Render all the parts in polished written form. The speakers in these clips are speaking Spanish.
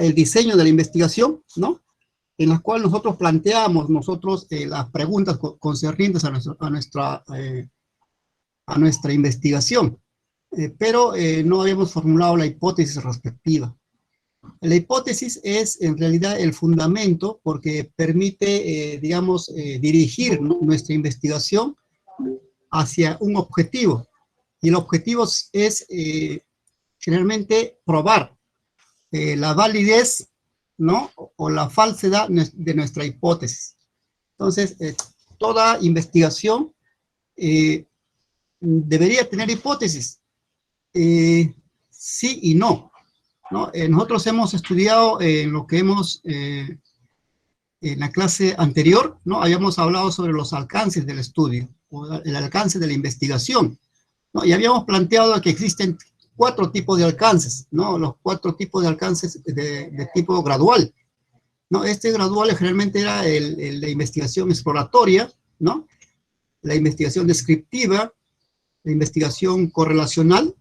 el diseño de la investigación, ¿no? En la cual nosotros planteamos las preguntas concernientes a nuestra investigación, pero no habíamos formulado la hipótesis respectiva. La hipótesis es en realidad el fundamento porque permite, digamos, dirigir, ¿no?, nuestra investigación hacia un objetivo. Y el objetivo es generalmente probar la validez, ¿no?, o la falsedad de nuestra hipótesis. Entonces, toda investigación debería tener hipótesis. Sí y no, ¿no? Nosotros hemos estudiado lo que en la clase anterior, ¿no?, habíamos hablado sobre los alcances del estudio, o el alcance de la investigación, ¿no? Y habíamos planteado que existen 4 tipos de alcances, ¿no? Los 4 tipos de alcances de tipo gradual, ¿no? Este gradual generalmente era la investigación exploratoria, ¿no?, la investigación descriptiva, la investigación correlacional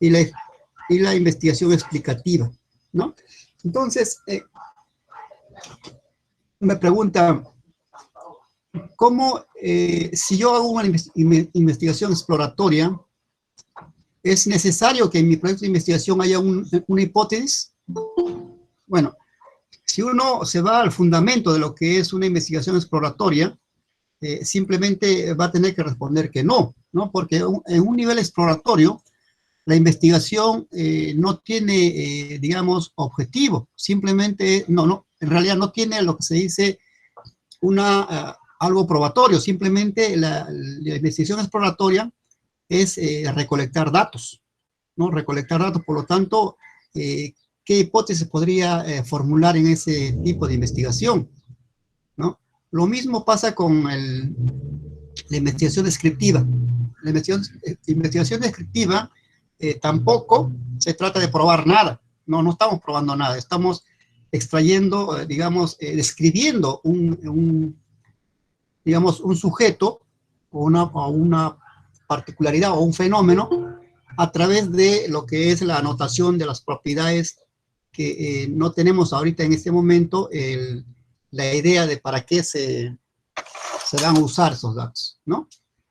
y la investigación explicativa, ¿no? Entonces, me pregunta, ¿cómo, si yo hago una investigación exploratoria, es necesario que en mi proyecto de investigación haya una hipótesis? Bueno, si uno se va al fundamento de lo que es una investigación exploratoria, simplemente va a tener que responder que no, ¿no? Porque en un nivel exploratorio, la investigación no tiene, digamos, objetivo, simplemente, en realidad no tiene lo que se dice algo probatorio, simplemente la investigación exploratoria es recolectar datos, ¿no? Recolectar datos, por lo tanto, ¿qué hipótesis podría formular en ese tipo de investigación, ¿no? Lo mismo pasa con la investigación descriptiva. La investigación descriptiva tampoco se trata de probar nada, no estamos probando nada, estamos extrayendo, digamos, describiendo digamos, un sujeto o una particularidad o un fenómeno a través de lo que es la anotación de las propiedades que no tenemos ahorita en este momento la idea de para qué se van a usar esos datos, ¿no?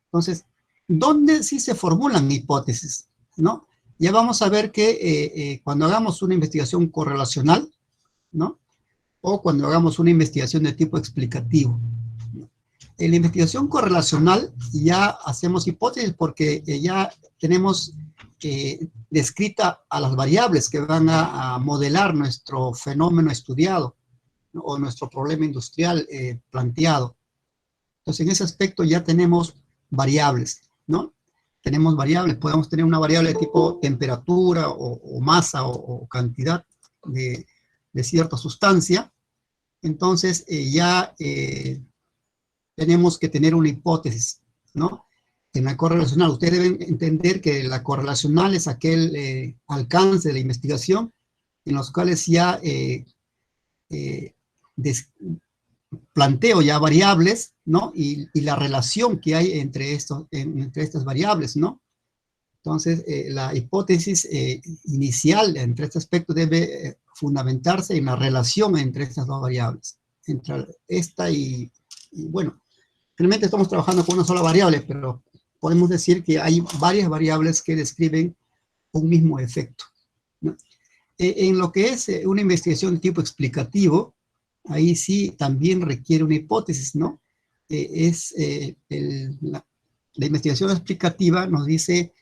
Entonces, ¿dónde sí se formulan hipótesis, ¿no? Ya vamos a ver que cuando hagamos una investigación correlacional, ¿no?, o cuando hagamos una investigación de tipo explicativo. En la investigación correlacional ya hacemos hipótesis porque ya tenemos descrita a las variables que van a modelar nuestro fenómeno estudiado, ¿no?, o nuestro problema industrial planteado. Entonces, en ese aspecto ya tenemos variables, ¿no? Tenemos variables, podemos tener una variable de tipo temperatura o masa o cantidad de cierta sustancia. Entonces, ya tenemos que tener una hipótesis, ¿no? En la correlacional, ustedes deben entender que la correlacional es aquel alcance de la investigación en los cuales ya planteo ya variables, ¿no? Y la relación que hay entre estas variables, ¿no? Entonces, la hipótesis inicial entre este aspecto debe fundamentarse en la relación entre estas dos variables, entre esta bueno, realmente estamos trabajando con una sola variable, pero podemos decir que hay varias variables que describen un mismo efecto, ¿no? En lo que es una investigación de tipo explicativo, ahí sí también requiere una hipótesis, ¿no? La investigación explicativa nos dice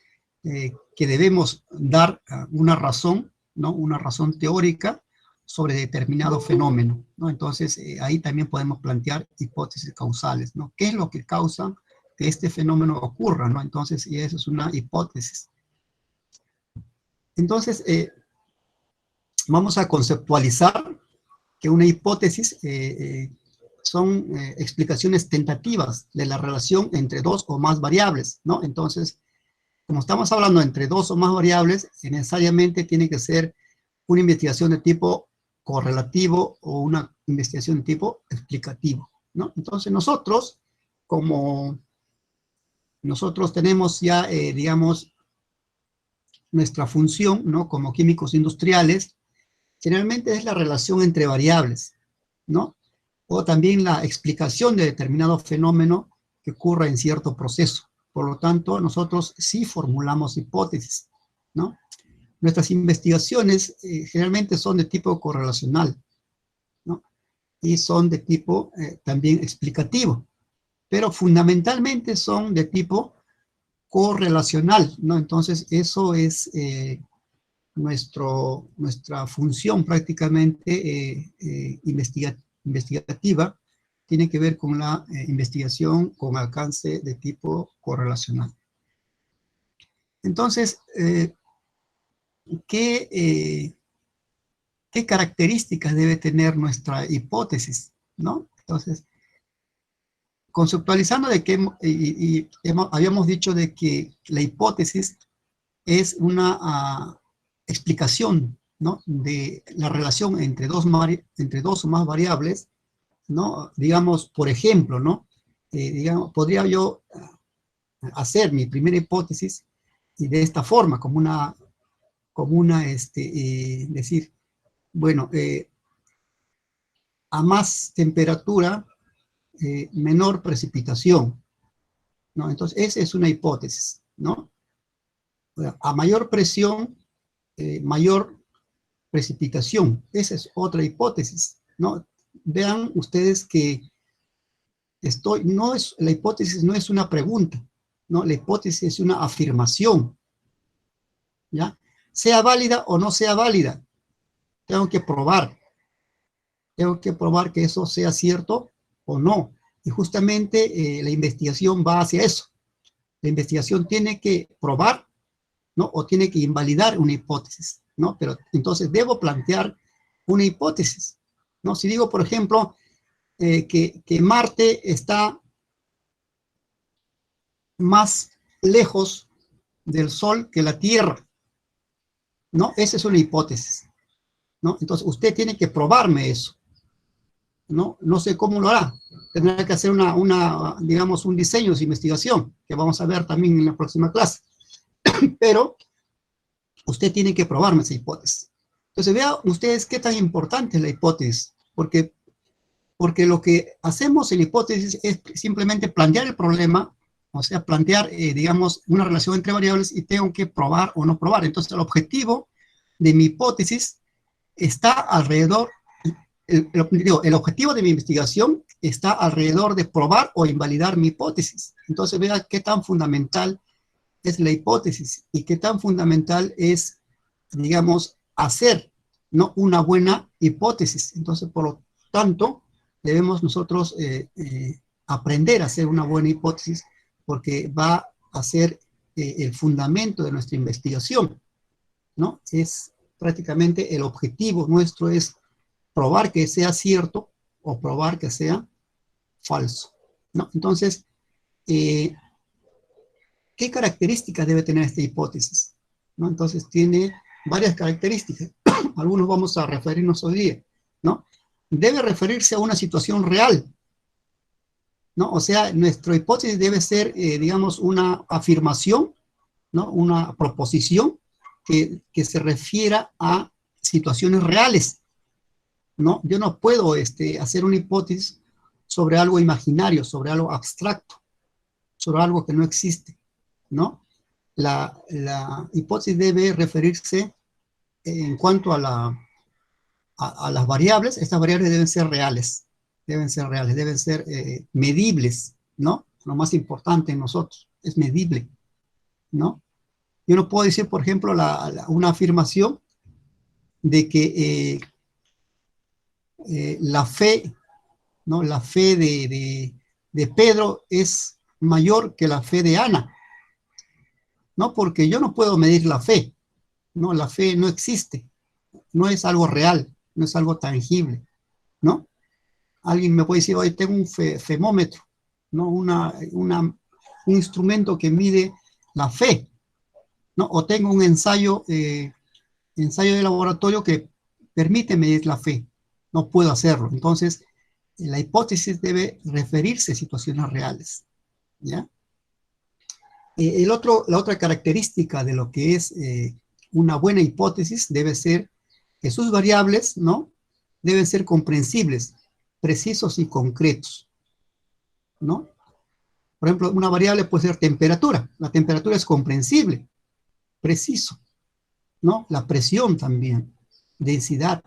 que debemos dar una razón, ¿no?, una razón teórica sobre determinado fenómeno, ¿no? Entonces, ahí también podemos plantear hipótesis causales, ¿no? ¿Qué es lo que causa que este fenómeno ocurra, ¿no? Entonces, y eso es una hipótesis. Entonces, vamos a conceptualizar que una hipótesis son explicaciones tentativas de la relación entre dos o más variables, ¿no? Entonces, como estamos hablando entre dos o más variables, necesariamente tiene que ser una investigación de tipo correlativo o una investigación de tipo explicativo, ¿no? Entonces nosotros tenemos ya, digamos, nuestra función, ¿no?, como químicos industriales, generalmente es la relación entre variables, ¿no? O también la explicación de determinado fenómeno que ocurra en cierto proceso. Por lo tanto, nosotros sí formulamos hipótesis, ¿no? Nuestras investigaciones generalmente son de tipo correlacional, ¿no? Y son de tipo también explicativo, pero fundamentalmente son de tipo correlacional, ¿no? Entonces, eso es nuestra función prácticamente investigativa, tiene que ver con la investigación con alcance de tipo correlacional. Entonces, ¿qué características debe tener nuestra hipótesis, ¿no? Entonces, conceptualizando de que habíamos dicho de que la hipótesis es una explicación, ¿no?, de la relación entre dos o más variables, ¿no? Digamos, por ejemplo, ¿no? Digamos, podría yo hacer mi primera hipótesis y de esta forma, decir, bueno, a más temperatura, menor precipitación, ¿no? Entonces, esa es una hipótesis, ¿no? A mayor presión, mayor precipitación. Esa es otra hipótesis, ¿no? Vean ustedes que la hipótesis no es una pregunta, ¿no? La hipótesis es una afirmación, ¿ya? Sea válida o no sea válida, tengo que probar que eso sea cierto o no. Y justamente la investigación va hacia eso. La investigación tiene que probar, ¿no? O tiene que invalidar una hipótesis, ¿no? Pero entonces debo plantear una hipótesis, ¿no? Si digo, por ejemplo, que Marte está más lejos del Sol que la Tierra, ¿no? Esa es una hipótesis, ¿no? Entonces usted tiene que probarme eso, ¿no? No sé cómo lo hará. Tendrá que hacer digamos, un diseño de investigación, que vamos a ver también en la próxima clase. Pero usted tiene que probarme esa hipótesis. Entonces, vean ustedes qué tan importante es la hipótesis, porque lo que hacemos en la hipótesis es simplemente plantear el problema, o sea, plantear, digamos, una relación entre variables y tengo que probar o no probar. Entonces, el objetivo de mi hipótesis está alrededor, el objetivo de mi investigación está alrededor de probar o invalidar mi hipótesis. Entonces, vean qué tan fundamental es la hipótesis y qué tan fundamental es, digamos, hacer, ¿no?, una buena hipótesis. Entonces, por lo tanto, debemos nosotros aprender a hacer una buena hipótesis porque va a ser el fundamento de nuestra investigación, ¿no? Es prácticamente el objetivo nuestro es probar que sea cierto o probar que sea falso, ¿no? Entonces, ¿qué características debe tener esta hipótesis? ¿No? Entonces, tiene varias características. Algunos vamos a referirnos hoy día, ¿no? Debe referirse a una situación real, ¿no? O sea, nuestra hipótesis debe ser, digamos, una afirmación, ¿no?, una proposición que se refiera a situaciones reales, ¿no? Yo no puedo hacer una hipótesis sobre algo imaginario, sobre algo abstracto, sobre algo que no existe, ¿no? La hipótesis debe referirse en cuanto a las variables. Estas variables deben ser reales, deben ser medibles, ¿no? Lo más importante en nosotros es medible, ¿no? Yo no puedo decir, por ejemplo, una afirmación de que la fe, ¿no?, la fe de Pedro es mayor que la fe de Ana, ¿no? Porque yo no puedo medir la fe, ¿no? La fe no existe, no es algo real, no es algo tangible, ¿no? Alguien me puede decir, hoy tengo un femómetro, ¿no? Un instrumento que mide la fe, ¿no? O tengo un ensayo de laboratorio que permite medir la fe. No puedo hacerlo. Entonces, la hipótesis debe referirse a situaciones reales, ¿ya? La otra característica de lo que es una buena hipótesis debe ser que sus variables, ¿no?, deben ser comprensibles, precisos y concretos, ¿no? Por ejemplo, una variable puede ser temperatura. La temperatura es comprensible, preciso, ¿no? La presión también, densidad,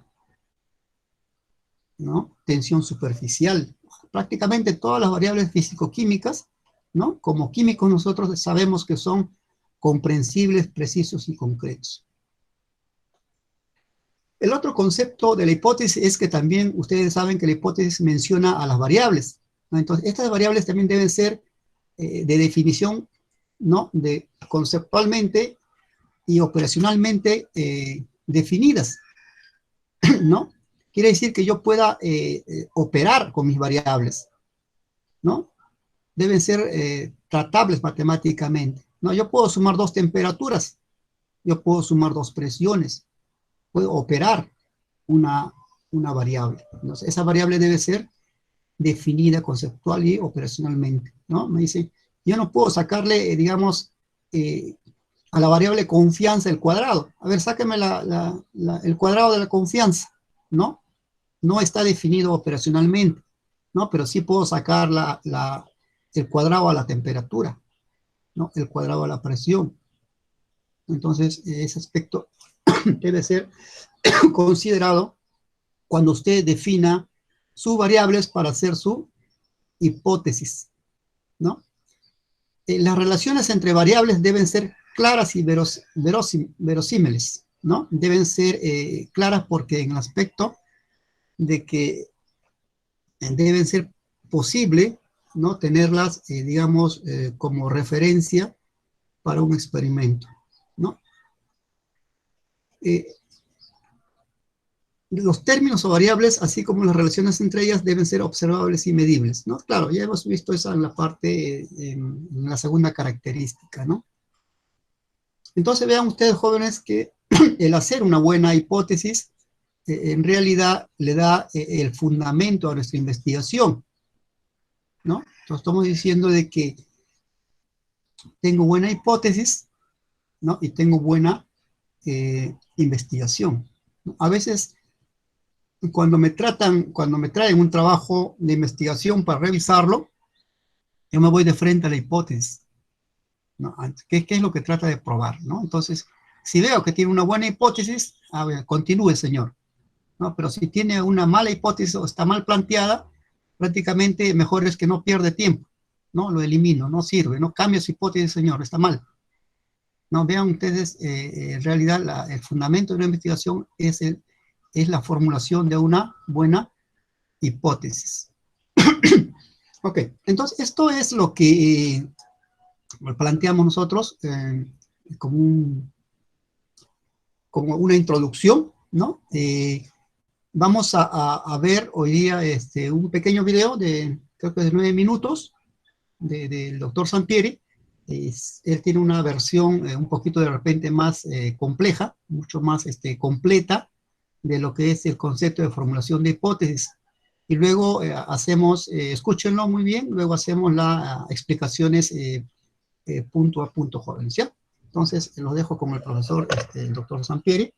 ¿no? Tensión superficial. Prácticamente todas las variables físico-químicas, ¿no?, como químicos nosotros sabemos que son comprensibles, precisos y concretos. El otro concepto de la hipótesis es que también ustedes saben que la hipótesis menciona a las variables, ¿no? Entonces, estas variables también deben ser de definición, ¿no?, conceptualmente y operacionalmente definidas, ¿no? Quiere decir que yo pueda operar con mis variables, ¿no? Deben ser tratables matemáticamente, ¿no? Yo puedo sumar dos temperaturas, yo puedo sumar dos presiones, puedo operar una variable. Entonces, esa variable debe ser definida conceptual y operacionalmente, ¿no? Me dice, yo no puedo sacarle, digamos, a la variable confianza el cuadrado. A ver, sáqueme el cuadrado de la confianza, ¿no? No está definido operacionalmente, ¿no? Pero sí puedo sacar el cuadrado a la temperatura, ¿no? El cuadrado a la presión. Entonces, ese aspecto debe ser considerado cuando usted defina sus variables para hacer su hipótesis, ¿no? Las relaciones entre variables deben ser claras y verosímiles, ¿no? Deben ser claras porque en el aspecto de que deben ser posible, ¿no?, tenerlas, digamos, como referencia para un experimento, ¿no? Los términos o variables, así como las relaciones entre ellas, deben ser observables y medibles, ¿no? Claro, ya hemos visto eso en la parte, en la segunda característica, ¿no? Entonces vean ustedes, jóvenes, que el hacer una buena hipótesis en realidad le da el fundamento a nuestra investigación, ¿no? Entonces estamos diciendo de que tengo buena hipótesis, ¿no?, y tengo buena investigación. A veces cuando me traen un trabajo de investigación para revisarlo, yo me voy de frente a la hipótesis, ¿no? ¿Qué es lo que trata de probar, ¿no? Entonces, si veo que tiene una buena hipótesis, a ver, continúe, señor, ¿no? Pero si tiene una mala hipótesis o está mal planteada, prácticamente mejor es que no pierde tiempo, ¿no? Lo elimino, no sirve, no cambio su hipótesis, señor, está mal. No, vean ustedes, en realidad el fundamento de una investigación es la formulación de una buena hipótesis. Ok, entonces esto es lo que planteamos nosotros como una introducción, ¿no? Vamos a ver hoy día un pequeño video creo que de 9 minutos del doctor Sampieri. Él tiene una versión un poquito de repente más compleja, mucho más completa de lo que es el concepto de formulación de hipótesis. Y luego escúchenlo muy bien, luego hacemos las explicaciones punto a punto, jóvenes, ¿ya? Entonces, los dejo con el profesor, el doctor Sampieri.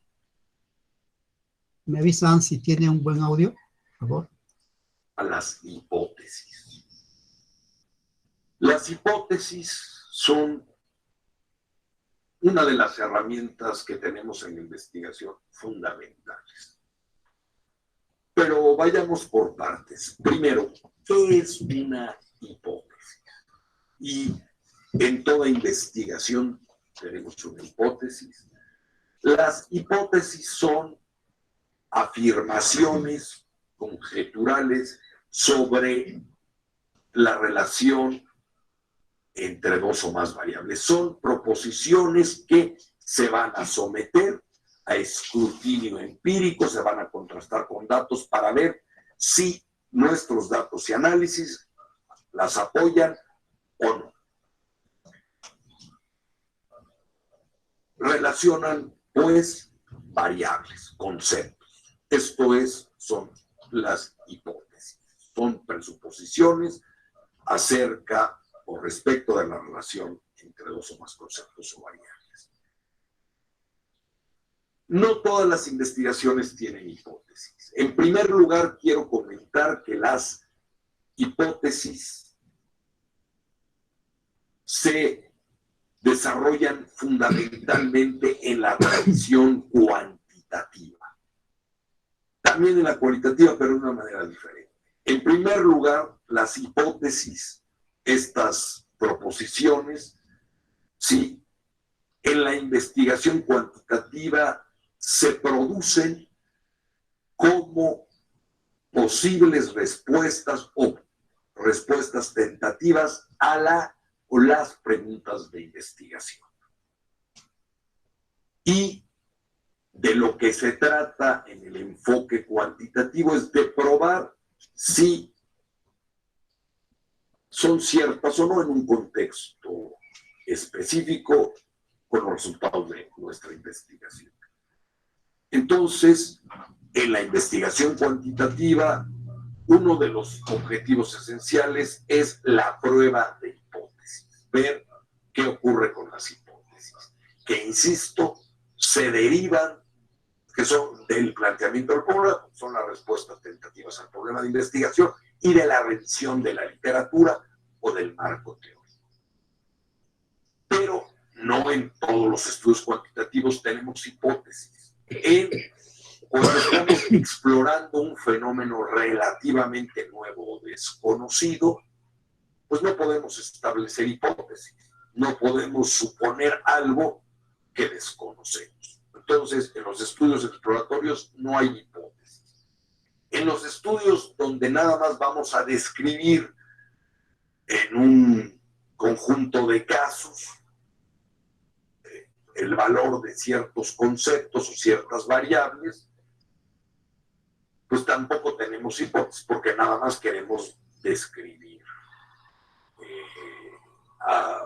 Me avisan si tiene un buen audio, por favor. A las hipótesis. Las hipótesis son una de las herramientas que tenemos en la investigación fundamentales. Pero vayamos por partes. Primero, ¿qué es una hipótesis? Y en toda investigación tenemos una hipótesis. Las hipótesis son afirmaciones conjeturales sobre la relación entre dos o más variables. Son proposiciones que se van a someter a escrutinio empírico, se van a contrastar con datos para ver si nuestros datos y análisis las apoyan o no. Relacionan, pues, variables, conceptos. Son las hipótesis. Son presuposiciones acerca o respecto de la relación entre dos o más conceptos o variables. No todas las investigaciones tienen hipótesis. En primer lugar, quiero comentar que las hipótesis se desarrollan fundamentalmente en la tradición cuantitativa. También en la cualitativa, pero de una manera diferente. En primer lugar, las hipótesis, estas proposiciones, sí, en la investigación cuantitativa se producen como posibles respuestas o respuestas tentativas a las preguntas de investigación. Y de lo que se trata en el enfoque cuantitativo es de probar si son ciertas o no en un contexto específico con los resultados de nuestra investigación. Entonces, en la investigación cuantitativa, uno de los objetivos esenciales es la prueba de hipótesis, ver qué ocurre con las hipótesis, que, insisto, se derivan, que son del planteamiento del problema, son las respuestas tentativas al problema de investigación y de la revisión de la literatura o del marco teórico. Pero no en todos los estudios cuantitativos tenemos hipótesis. Cuando estamos explorando un fenómeno relativamente nuevo o desconocido, pues no podemos establecer hipótesis, no podemos suponer algo que desconocemos. Entonces, en los estudios exploratorios no hay hipótesis. En los estudios donde nada más vamos a describir en un conjunto de casos el valor de ciertos conceptos o ciertas variables, pues tampoco tenemos hipótesis porque nada más queremos describir,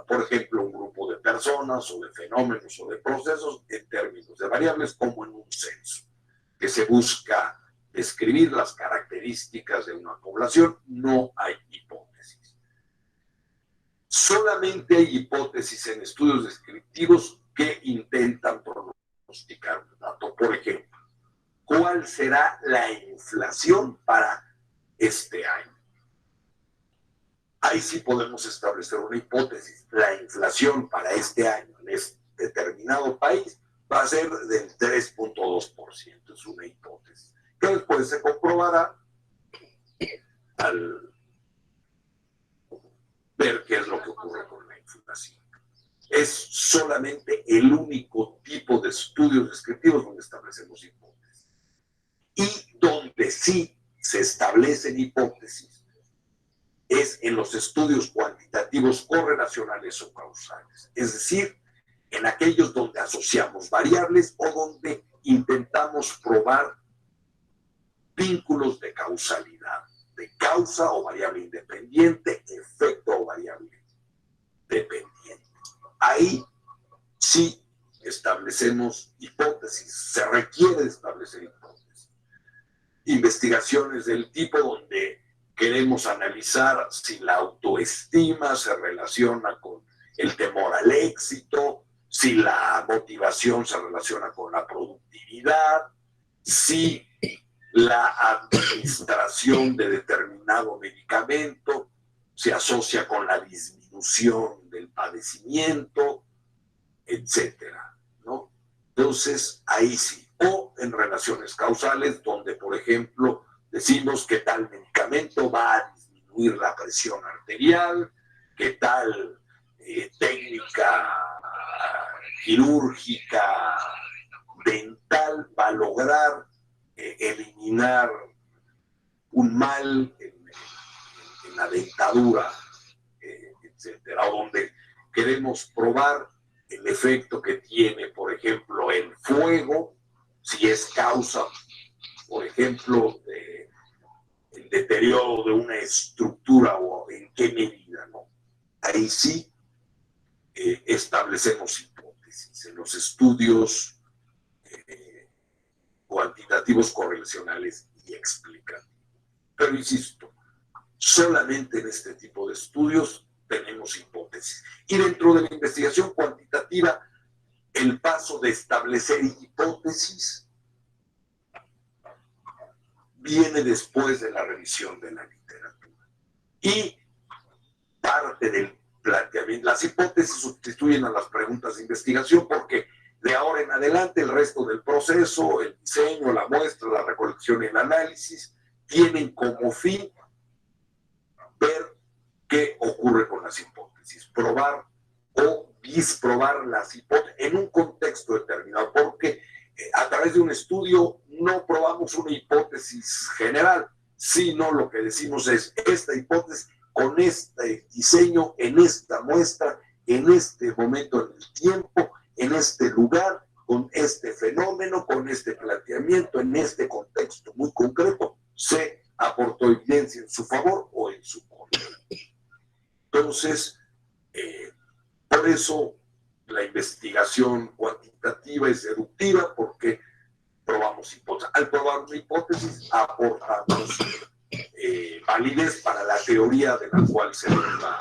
por ejemplo, un grupo de personas o de fenómenos o de procesos en términos de variables como en un censo, que se busca describir las características de una población. No hay hipótesis. Solamente hay hipótesis en estudios descriptivos que intentan pronosticar un dato. Por ejemplo, ¿cuál será la inflación para este año? Ahí sí podemos establecer una hipótesis. La inflación para este año en este determinado país va a ser del 3.2%. Es una hipótesis que después se comprobará al ver qué es lo que ocurre con la inflación. Es solamente el único tipo de estudios descriptivos donde establecemos hipótesis. Y donde sí se establecen hipótesis es en los estudios cuantitativos correlacionales o causales. Es decir, en aquellos donde asociamos variables o donde intentamos probar vínculos de causalidad, de causa o variable independiente, efecto o variable dependiente. Ahí sí establecemos hipótesis, se requiere establecer hipótesis. Investigaciones del tipo donde queremos analizar si la autoestima se relaciona con el temor al éxito, si la motivación se relaciona con la productividad, si la administración de determinado medicamento se asocia con la disminución del padecimiento, etcétera, ¿no? Entonces, ahí sí. O en relaciones causales, donde, por ejemplo, decimos que tal medicamento va a disminuir la presión arterial, que tal técnica quirúrgica dental va a lograr eliminar un mal en la dentadura, etcétera, o donde queremos probar el efecto que tiene, por ejemplo, el fuego, si es causa, por ejemplo, el deterioro de una estructura o en qué medida, ¿no? Ahí sí establecemos hipótesis en los estudios cuantitativos, correlacionales y explicativos. Pero insisto, solamente en este tipo de estudios tenemos hipótesis. Y dentro de la investigación cuantitativa el paso de establecer hipótesis viene después de la revisión de la literatura. Y parte del planteamiento, las hipótesis sustituyen a las preguntas de investigación porque de ahora en adelante el resto del proceso, el diseño, la muestra, la recolección y el análisis, tienen como fin ver qué ocurre con las hipótesis, probar o disprobar las hipótesis en un contexto determinado, porque a través de un estudio no probamos una hipótesis general, sino lo que decimos es esta hipótesis con este diseño, en esta muestra, en este momento en el tiempo, en este lugar, con este fenómeno, con este planteamiento, en este contexto muy concreto, se aportó evidencia en su favor o en su contra. Entonces, por eso la investigación cuantitativa es deductiva, porque probamos hipótesis. Al probar una hipótesis, aportamos validez para la teoría de la cual se deriva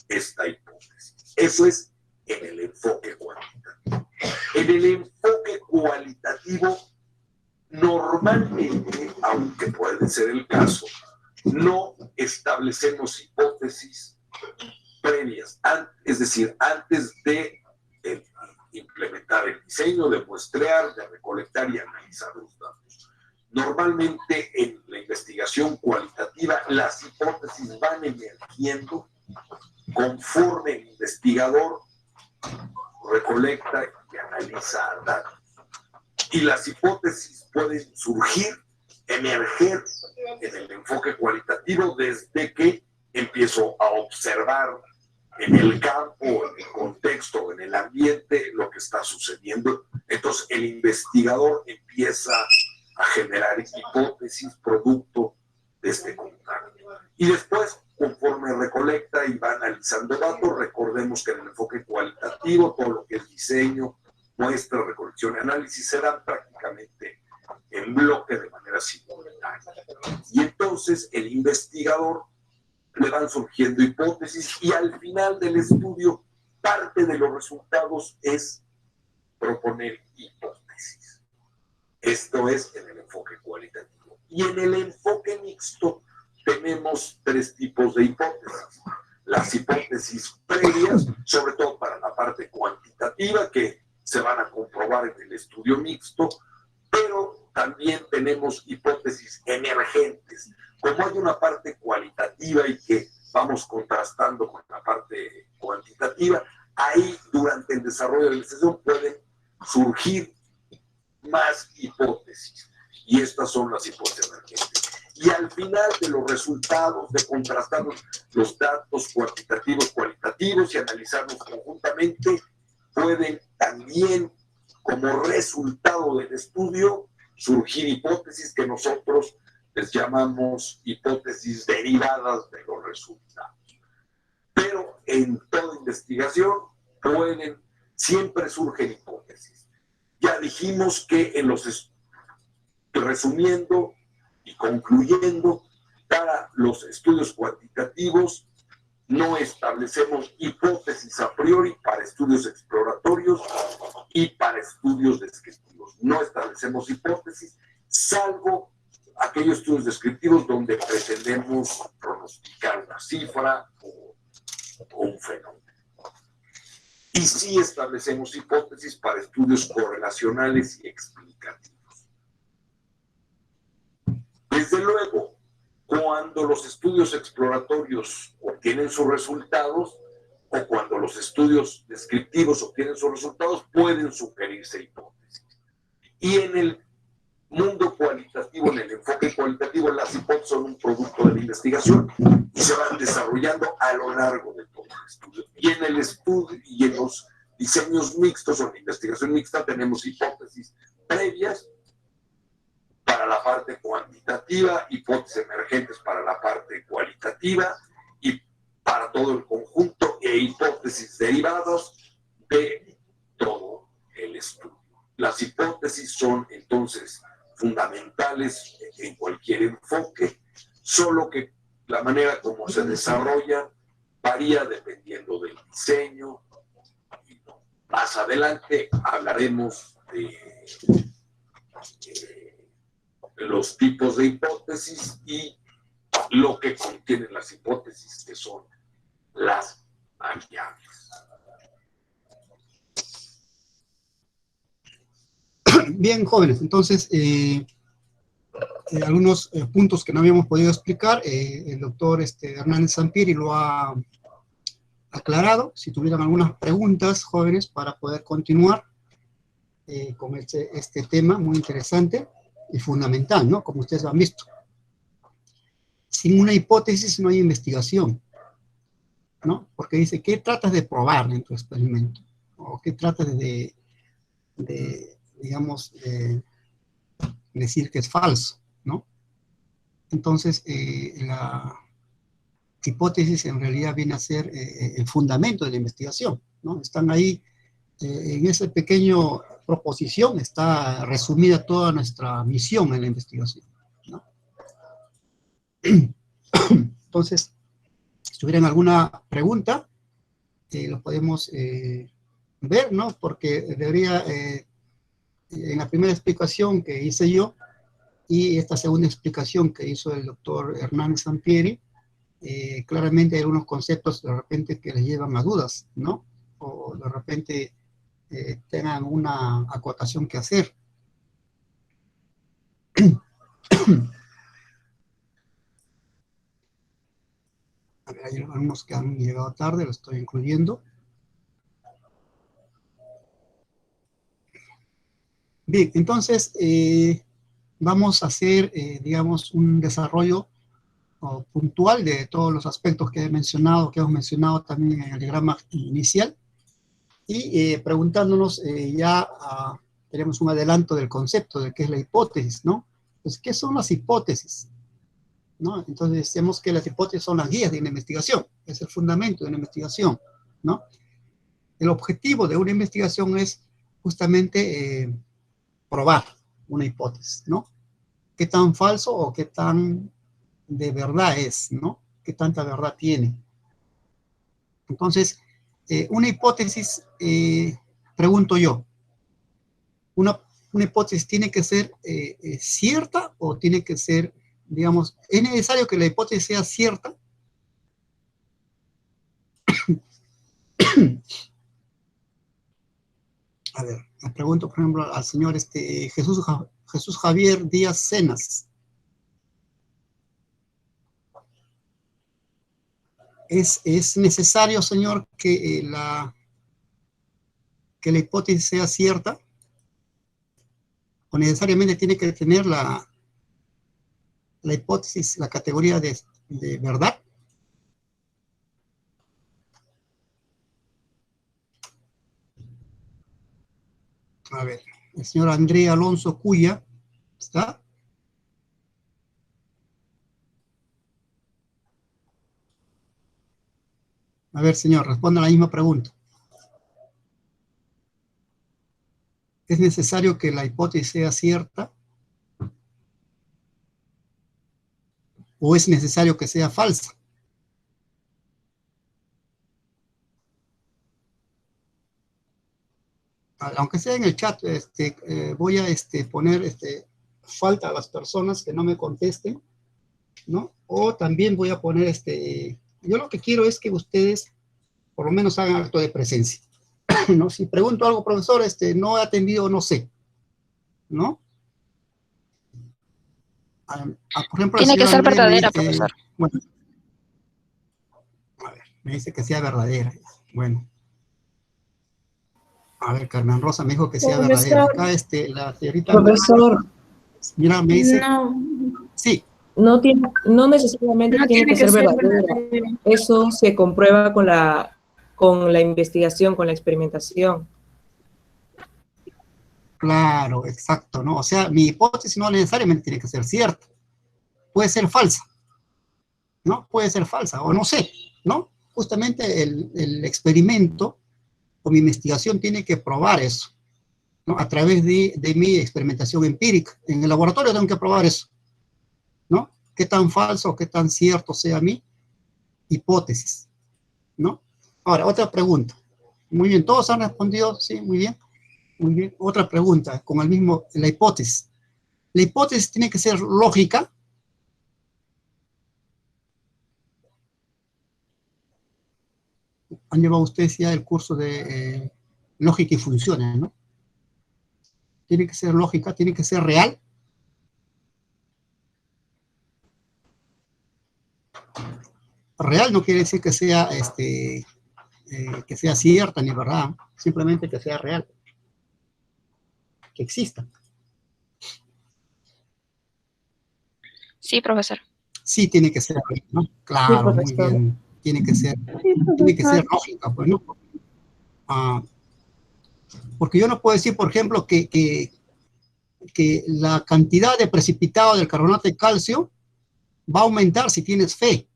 esta hipótesis. Eso es en el enfoque cuantitativo. En el enfoque cualitativo, normalmente, aunque puede ser el caso, no establecemos hipótesis previas, es decir, antes de implementar el diseño, de muestrear, de recolectar y analizar los datos. Normalmente en la investigación cualitativa las hipótesis van emergiendo conforme el investigador recolecta y analiza datos. Y las hipótesis pueden surgir, emerger en el enfoque cualitativo desde que empiezo a observar en el campo, en el contexto, en el ambiente, lo que está sucediendo. Entonces el investigador empieza a generar hipótesis producto de este contacto. Y después, conforme recolecta y va analizando datos, recordemos que en el enfoque cualitativo, todo lo que es diseño, muestra, recolección y análisis se dan prácticamente en bloque de manera simultánea. Y entonces el investigador le van surgiendo hipótesis y al final del estudio parte de los resultados es proponer hipótesis. Esto es en el enfoque cualitativo. Y en el enfoque mixto tenemos tres tipos de hipótesis. Las hipótesis previas, sobre todo para la parte cuantitativa, que se van a comprobar en el estudio mixto, pero también tenemos hipótesis emergentes. Como hay una parte cualitativa y que vamos contrastando con la parte cuantitativa, ahí durante el desarrollo de la investigación pueden surgir más hipótesis. Y estas son las hipótesis emergentes. Y al final de los resultados, de contrastar los datos cuantitativos, cualitativos y analizarlos conjuntamente, pueden también, como resultado del estudio, surgir hipótesis que nosotros les llamamos hipótesis derivadas de los resultados. Pero en toda investigación siempre surgen hipótesis. Ya dijimos que resumiendo y concluyendo, para los estudios cuantitativos no establecemos hipótesis a priori para estudios exploratorios y para estudios descriptivos. No establecemos hipótesis, salvo aquellos estudios descriptivos donde pretendemos pronosticar una cifra o un fenómeno. Y sí establecemos hipótesis para estudios correlacionales y explicativos. Desde luego, cuando los estudios exploratorios obtienen sus resultados o cuando los estudios descriptivos obtienen sus resultados, pueden sugerirse hipótesis. Y en el mundo cualitativo, en el enfoque cualitativo, las hipótesis son un producto de la investigación y se van desarrollando a lo largo de todo el estudio. Y en el estudio y en los diseños mixtos o en la investigación mixta tenemos hipótesis previas para la parte cuantitativa, hipótesis emergentes para la parte cualitativa y para todo el conjunto e hipótesis derivadas de todo el estudio. Las hipótesis son entonces fundamentales en cualquier enfoque, solo que la manera como se desarrolla varía dependiendo del diseño. Más adelante hablaremos de los tipos de hipótesis y lo que contienen las hipótesis, que son las variables. Bien, jóvenes, entonces, algunos puntos que no habíamos podido explicar, el doctor Hernández Sampieri lo ha aclarado. Si tuvieran algunas preguntas, jóvenes, para poder continuar con este tema muy interesante y fundamental, ¿no? Como ustedes han visto. Sin una hipótesis no hay investigación, ¿no? Porque dice, ¿qué tratas de probar en tu experimento? ¿O qué tratas de digamos, decir que es falso, ¿no? Entonces, la hipótesis en realidad viene a ser el fundamento de la investigación, ¿no? Están ahí, en esa pequeña proposición está resumida toda nuestra misión en la investigación, ¿no? Entonces, si tuvieran alguna pregunta, lo podemos ver, ¿no? Porque debería, en la primera explicación que hice yo, y esta segunda explicación que hizo el doctor Hernández Sampieri, claramente hay algunos conceptos de repente que les llevan a dudas, ¿no? O de repente tengan una acotación que hacer. A ver, hay algunos que han llegado tarde, lo estoy incluyendo. Bien, entonces vamos a hacer, digamos, un desarrollo puntual de todos los aspectos que hemos mencionado también en el diagrama inicial, y preguntándonos tenemos un adelanto del concepto de qué es la hipótesis, ¿no? Pues, ¿qué son las hipótesis? ¿No? Entonces decimos que las hipótesis son las guías de una investigación, es el fundamento de una investigación, ¿no? El objetivo de una investigación es justamente probar una hipótesis, ¿no? ¿Qué tan falso o qué tan de verdad es, ¿no? ¿Qué tanta verdad tiene? Entonces, una hipótesis, pregunto yo, una hipótesis tiene que ser cierta o tiene que ser, digamos, ¿es necesario que la hipótesis sea cierta? A ver, le pregunto, por ejemplo, al señor Jesús Javier Díaz Cenas. ¿Es necesario, señor, que la hipótesis sea cierta? ¿O necesariamente tiene que tener la hipótesis, la categoría de verdad? A ver, el señor André Alonso Cuya, ¿está? A ver, señor, responda a la misma pregunta. ¿Es necesario que la hipótesis sea cierta? ¿O es necesario que sea falsa? Aunque sea en el chat, voy a poner falta a las personas que no me contesten, ¿no? O también voy a poner, yo lo que quiero es que ustedes por lo menos hagan acto de presencia, ¿no? Si pregunto algo, profesor, no he atendido, no sé, ¿no? Por ejemplo, Tiene que ser André verdadera, profesor. Bueno, a ver, me dice que sea verdadera. Bueno. A ver, Carmen Rosa me dijo que sea verdadera. Acá la señorita... Profesor. Mira, me dice... No. Sí. No necesariamente tiene que ser verdadera. Eso se comprueba con la investigación, con la experimentación. Claro, exacto, ¿no? O sea, mi hipótesis no necesariamente tiene que ser cierta. Puede ser falsa, ¿no? Puede ser falsa, o no sé, ¿no? Justamente el experimento o mi investigación tiene que probar eso, ¿no? A través de mi experimentación empírica. En el laboratorio tengo que probar eso, ¿no? Qué tan falso o qué tan cierto sea mi hipótesis, ¿no? Ahora, otra pregunta. Muy bien, todos han respondido, sí, muy bien. Muy bien. Otra pregunta, con el mismo, la hipótesis. ¿La hipótesis tiene que ser lógica? Han llevado ustedes ya el curso de lógica y funciones, ¿no? Tiene que ser lógica, tiene que ser real. Real no quiere decir que sea, que sea cierta ni verdad, simplemente que sea real, que exista. Sí, profesor. Sí, tiene que ser, ¿no? Claro, muy bien. Tiene que ser lógica, pues, ¿no? Porque yo no puedo decir, por ejemplo, que la cantidad de precipitado del carbonato de calcio va a aumentar si tienes fe,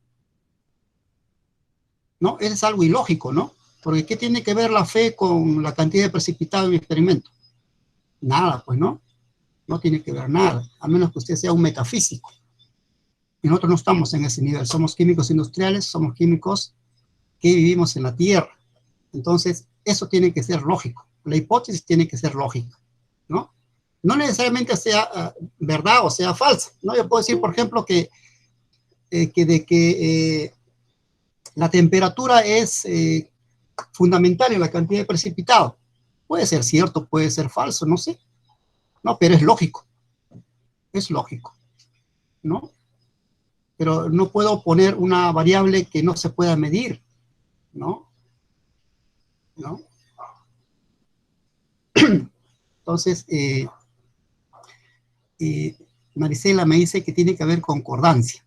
¿no? Eso es algo ilógico, ¿no? Porque ¿qué tiene que ver la fe con la cantidad de precipitado en mi experimento? Nada, pues, ¿no? No tiene que ver nada, a menos que usted sea un metafísico. Y nosotros no estamos en ese nivel, somos químicos industriales, somos químicos que vivimos en la Tierra. Entonces, eso tiene que ser lógico. La hipótesis tiene que ser lógica, ¿no? No necesariamente sea verdad o sea falsa, ¿no? Yo puedo decir, por ejemplo, que la temperatura es fundamental en la cantidad de precipitado. Puede ser cierto, puede ser falso, no sé. No, pero es lógico, ¿no? Pero no puedo poner una variable que no se pueda medir, ¿no? ¿No? Entonces, Marisela me dice que tiene que haber concordancia.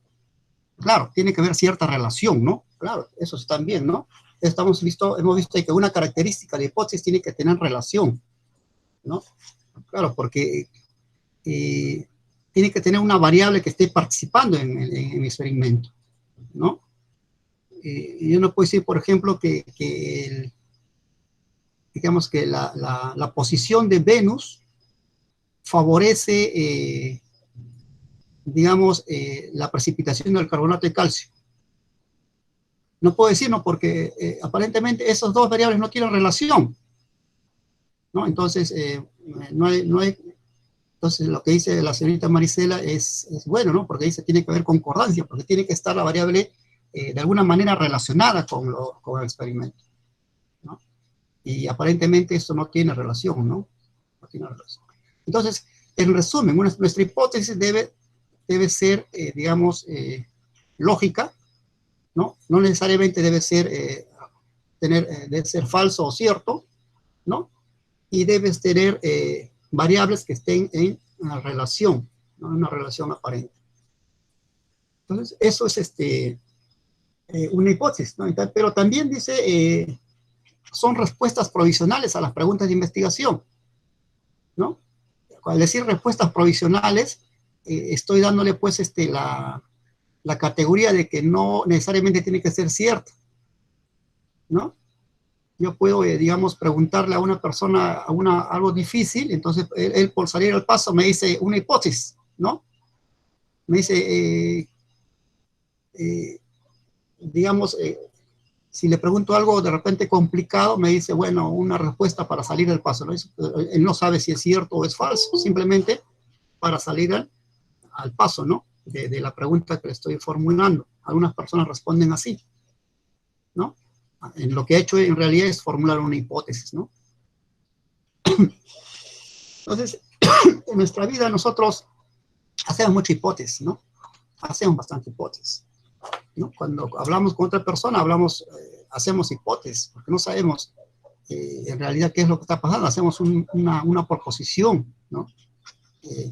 Claro, tiene que haber cierta relación, ¿no? Claro, eso está bien, ¿no? Hemos visto que una característica de hipótesis tiene que tener relación, ¿no? Claro, porque tiene que tener una variable que esté participando en mi experimento, ¿no? Yo no puedo decir, por ejemplo, digamos que la posición de Venus favorece, digamos, la precipitación del carbonato de calcio. No puedo decirlo porque aparentemente esas dos variables no tienen relación, ¿no? Entonces, entonces lo que dice la señorita Marisela es bueno, ¿no? Porque dice tiene que haber concordancia, porque tiene que estar la variable de alguna manera relacionada con el experimento, ¿no? Y aparentemente esto no tiene relación, ¿no? No tiene relación. Entonces, en resumen, nuestra hipótesis debe ser, digamos, lógica, ¿no? No necesariamente debe ser, debe ser falso o cierto, ¿no? Y debes tener variables que estén en una relación, ¿no? Una relación aparente. Entonces, eso es una hipótesis, ¿no? Pero también dice, son respuestas provisionales a las preguntas de investigación, ¿no? Al decir respuestas provisionales, estoy dándole, pues, la categoría de que no necesariamente tiene que ser cierto, ¿no? Yo puedo, digamos, preguntarle a una persona algo difícil, entonces él por salir al paso me dice una hipótesis, ¿no? Me dice, digamos, si le pregunto algo de repente complicado, me dice, bueno, una respuesta para salir del paso, ¿no? Él no sabe si es cierto o es falso, simplemente para salir al paso, ¿no? De la pregunta que le estoy formulando. Algunas personas responden así, ¿no? En lo que he hecho en realidad es formular una hipótesis, ¿no? Entonces, en nuestra vida nosotros hacemos mucha hipótesis, ¿no? Hacemos bastante hipótesis, ¿no? Cuando hablamos con otra persona, hacemos hipótesis, porque no sabemos en realidad qué es lo que está pasando. Hacemos una proposición, ¿no?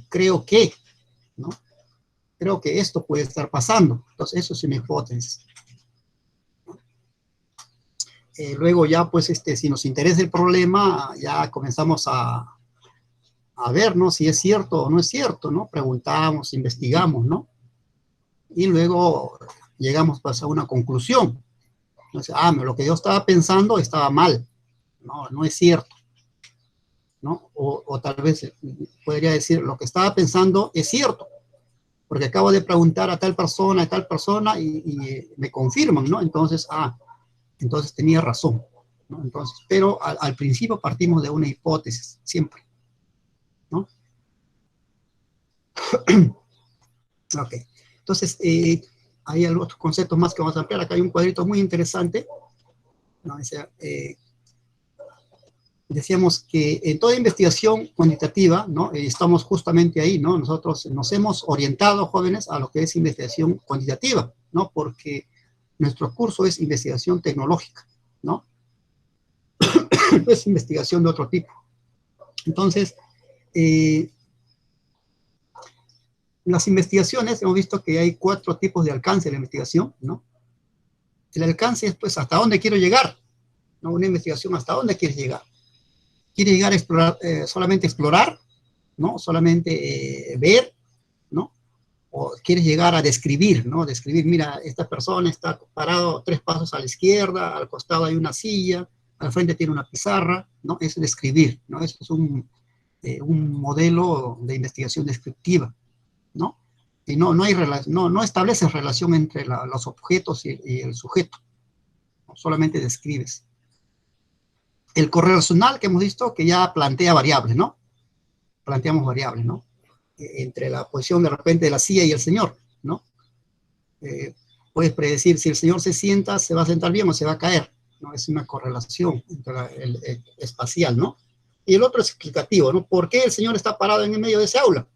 Creo que, ¿no? Creo que esto puede estar pasando. Entonces, eso es una hipótesis. Luego ya, pues, si nos interesa el problema, ya comenzamos a ver, ¿no? Si es cierto o no es cierto, ¿no? Preguntamos, investigamos, ¿no? Y luego llegamos, pues, a una conclusión. Entonces, lo que yo estaba pensando estaba mal. No, no es cierto, ¿no? O tal vez podría decir, lo que estaba pensando es cierto, porque acabo de preguntar a tal persona y me confirman, ¿no? Entonces, entonces tenía razón, ¿no? Entonces, pero al principio partimos de una hipótesis, siempre, ¿no? Ok, entonces, hay otros conceptos más que vamos a ampliar. Acá hay un cuadrito muy interesante, ¿no? O sea, decíamos que en toda investigación cuantitativa, ¿no? Estamos justamente ahí, ¿no? Nosotros nos hemos orientado, jóvenes, a lo que es investigación cuantitativa, ¿no? Porque nuestro curso es investigación tecnológica, ¿no? No es investigación de otro tipo. Entonces, las investigaciones, hemos visto que hay 4 tipos de alcance de la investigación, ¿no? El alcance es, pues, hasta dónde quiero llegar, ¿no? Una investigación, hasta dónde quieres llegar. ¿Quieres llegar a explorar, solamente explorar, ¿no? Solamente ver, ¿no? O quieres llegar a describir, ¿no? Describir, mira, esta persona está parado 3 pasos a la izquierda, al costado hay una silla, al frente tiene una pizarra, ¿no? Es describir, ¿no? Eso es un modelo de investigación descriptiva, ¿no? Y no estableces relación entre los objetos y el sujeto, ¿no? Solamente describes. El correlacional que hemos visto que ya plantea variables, ¿no? Planteamos variables, ¿no? Entre la posición de repente de la silla y el señor, ¿no? Puedes predecir si el señor se sienta, se va a sentar bien o se va a caer, ¿no? Es una correlación espacial, ¿no? Y el otro es explicativo, ¿no? ¿Por qué el señor está parado en el medio de ese aula?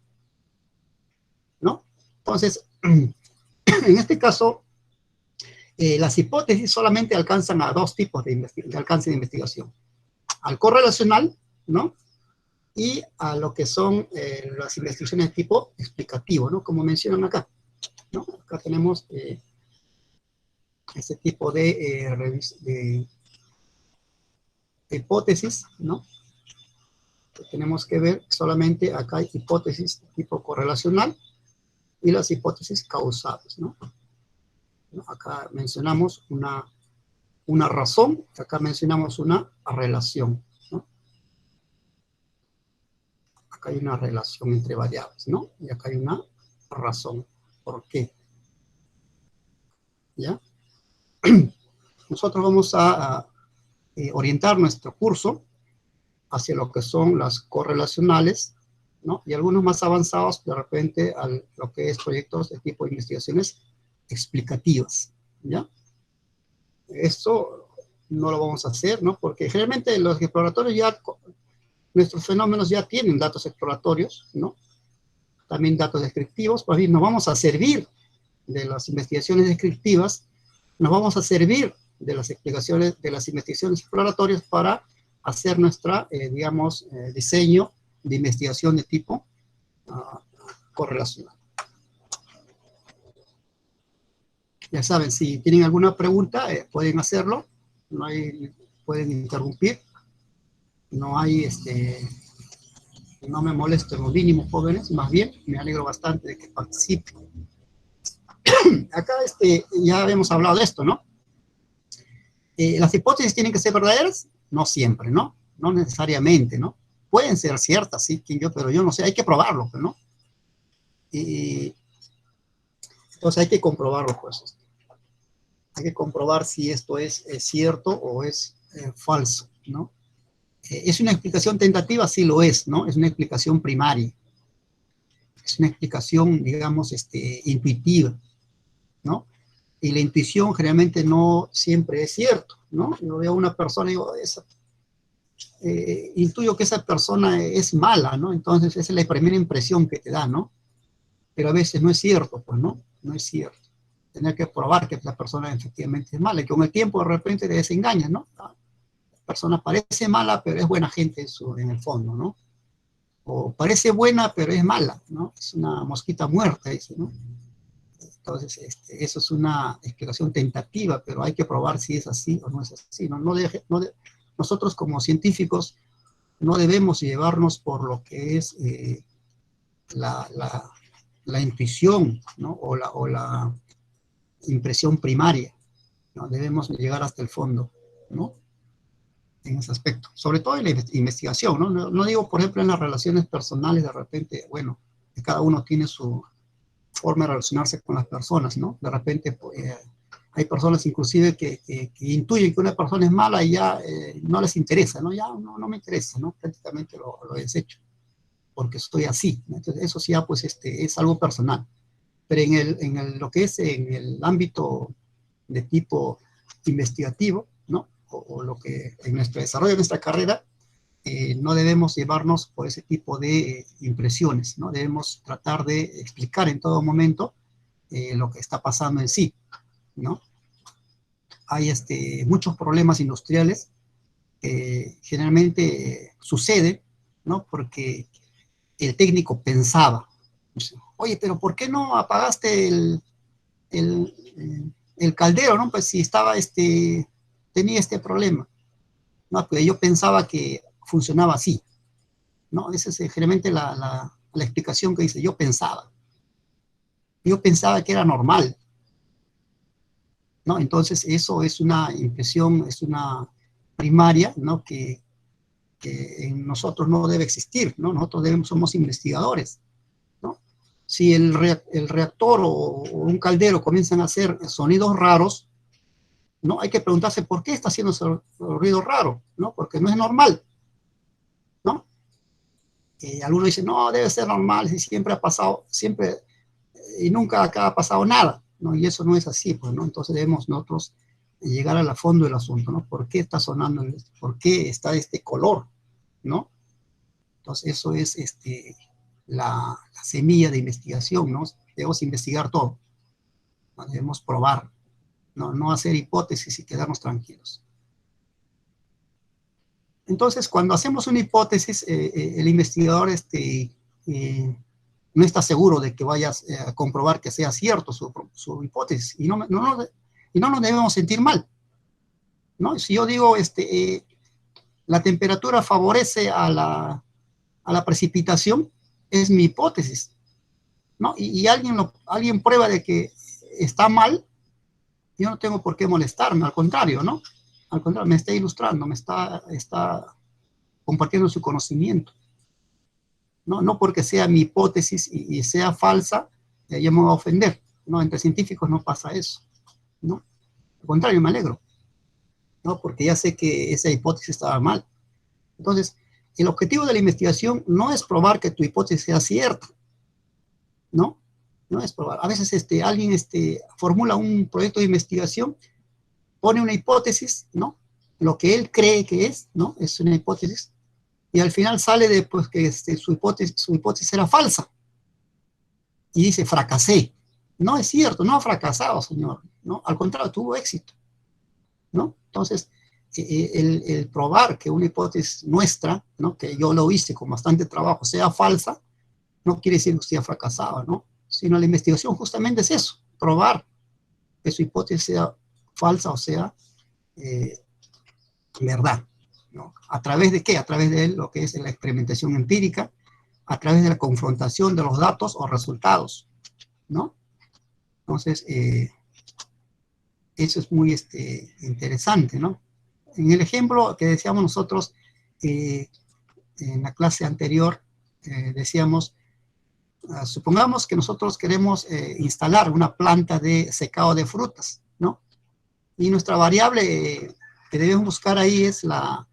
¿No? Entonces, en este caso, las hipótesis solamente alcanzan a 2 tipos de alcance de investigación. Al correlacional, ¿no? Y a lo que son las investigaciones de tipo explicativo, ¿no? Como mencionan acá, ¿no? Acá tenemos este tipo de hipótesis, ¿no? Que tenemos que ver solamente acá hay hipótesis de tipo correlacional y las hipótesis causables, ¿no? Acá mencionamos una razón, acá mencionamos una relación, ¿no? Acá hay una relación entre variables, ¿no? Y acá hay una razón. ¿Por qué? ¿Ya? Nosotros vamos a orientar nuestro curso hacia lo que son las correlacionales, ¿no? Y algunos más avanzados, de repente, a lo que es proyectos de tipo de investigaciones explicativas, ¿ya? Esto no lo vamos a hacer, ¿no? Porque generalmente los exploratorios ya, nuestros fenómenos ya tienen datos exploratorios, ¿no? También datos descriptivos, pues bien, nos vamos a servir de las investigaciones descriptivas, nos vamos a servir de las explicaciones, de las investigaciones exploratorias para hacer nuestra, digamos, diseño de investigación de tipo correlacional. Ya saben, si tienen alguna pregunta, pueden hacerlo, pueden interrumpir, no hay, no me molesto en lo mínimo, jóvenes, más bien, me alegro bastante de que participen. Acá, ya habíamos hablado de esto, ¿no? ¿Las hipótesis tienen que ser verdaderas? No siempre, ¿no? No necesariamente, ¿no? Pueden ser ciertas, sí, pero yo no sé, hay que probarlo, ¿no? Entonces hay que comprobarlo, pues. Hay que comprobar si esto es cierto o es falso, ¿no? ¿Es una explicación tentativa? Sí lo es, ¿no? Es una explicación primaria. Es una explicación, digamos, intuitiva, ¿no? Y la intuición generalmente no siempre es cierto, ¿no? Yo veo a una persona y digo, intuyo que esa persona es mala, ¿no? Entonces esa es la primera impresión que te da, ¿no? Pero a veces no es cierto, pues, ¿no? No es cierto. Tener que probar que la persona efectivamente es mala, y con el tiempo de repente te desengañas, ¿no? La persona parece mala, pero es buena gente en el fondo, ¿no? O parece buena, pero es mala, ¿no? Es una mosquita muerta, dice, ¿no? Entonces, eso es una explicación tentativa, pero hay que probar si es así o no es así, ¿no? Nosotros como científicos no debemos llevarnos por lo que es la intuición, ¿no? O la impresión primaria, ¿no? Debemos llegar hasta el fondo, ¿no? En ese aspecto, sobre todo en la investigación, ¿no? No digo, por ejemplo, en las relaciones personales, de repente, bueno, cada uno tiene su forma de relacionarse con las personas, ¿no? De repente, pues, Hay personas inclusive que intuyen que una persona es mala y ya no les interesa, ¿no? Ya no me interesa, ¿no? Prácticamente lo desecho, porque estoy así, ¿no? Entonces, eso sí ya, pues, es algo personal. Pero lo que es en el ámbito de tipo investigativo, ¿no? O lo que en nuestro desarrollo de nuestra carrera, no debemos llevarnos por ese tipo de impresiones, ¿no? Debemos tratar de explicar en todo momento lo que está pasando en sí, ¿no? Hay muchos problemas industriales que generalmente suceden, ¿no? Porque el técnico pensaba, oye, pero ¿por qué no apagaste el caldero, ¿no? Pues si estaba, tenía este problema, ¿no? Pues yo pensaba que funcionaba así, ¿no? Esa es generalmente la explicación que dice, yo pensaba que era normal, ¿no? Entonces eso es una impresión, es una primaria, ¿no? Que en nosotros no debe existir, ¿no? Nosotros somos investigadores, ¿no? Si el reactor o un caldero comienzan a hacer sonidos raros, ¿no? Hay que preguntarse por qué está haciendo ese ruido raro, ¿no? Porque no es normal, ¿no? Algunos dicen, no, debe ser normal, si siempre ha pasado, siempre, y nunca acá ha pasado nada, ¿no? Y eso no es así, pues, ¿no? Entonces debemos nosotros llegar al fondo del asunto, ¿no? ¿Por qué está sonando? ¿Por qué está este color? ¿No? Entonces eso es la semilla de investigación, ¿no? Debemos investigar todo, ¿no? Debemos probar, no hacer hipótesis y quedarnos tranquilos. Entonces, cuando hacemos una hipótesis, el investigador no está seguro de que vayas a comprobar que sea cierto su hipótesis, y no nos debemos sentir mal, ¿no? Si yo digo, la temperatura favorece a la precipitación, es mi hipótesis, ¿no? Y alguien prueba de que está mal, yo no tengo por qué molestarme, al contrario, ¿no? Al contrario, me está ilustrando, me está compartiendo su conocimiento, ¿no? No porque sea mi hipótesis y sea falsa, yo me voy a ofender, ¿no? Entre científicos no pasa eso, ¿no? Al contrario, me alegro, ¿no? Porque ya sé que esa hipótesis estaba mal. Entonces, el objetivo de la investigación no es probar que tu hipótesis sea cierta, ¿no? No es probar. A veces alguien formula un proyecto de investigación, pone una hipótesis, ¿no? Lo que él cree que es, ¿no? Es una hipótesis, y al final sale de pues, que su hipótesis era falsa. Y dice, fracasé. No es cierto, no ha fracasado, señor, ¿no? Al contrario, tuvo éxito, ¿no? Entonces, el probar que una hipótesis nuestra, ¿no? Que yo lo hice con bastante trabajo, sea falsa, no quiere decir que usted ha fracasado, ¿no? Sino la investigación justamente es eso, probar que su hipótesis sea falsa o sea verdad, ¿no? ¿A través de qué? A través de lo que es la experimentación empírica, a través de la confrontación de los datos o resultados, ¿no? Entonces, eso es muy interesante, ¿no? En el ejemplo que decíamos nosotros en la clase anterior, decíamos, supongamos que nosotros queremos instalar una planta de secado de frutas, ¿no? Y nuestra variable que debemos buscar ahí es la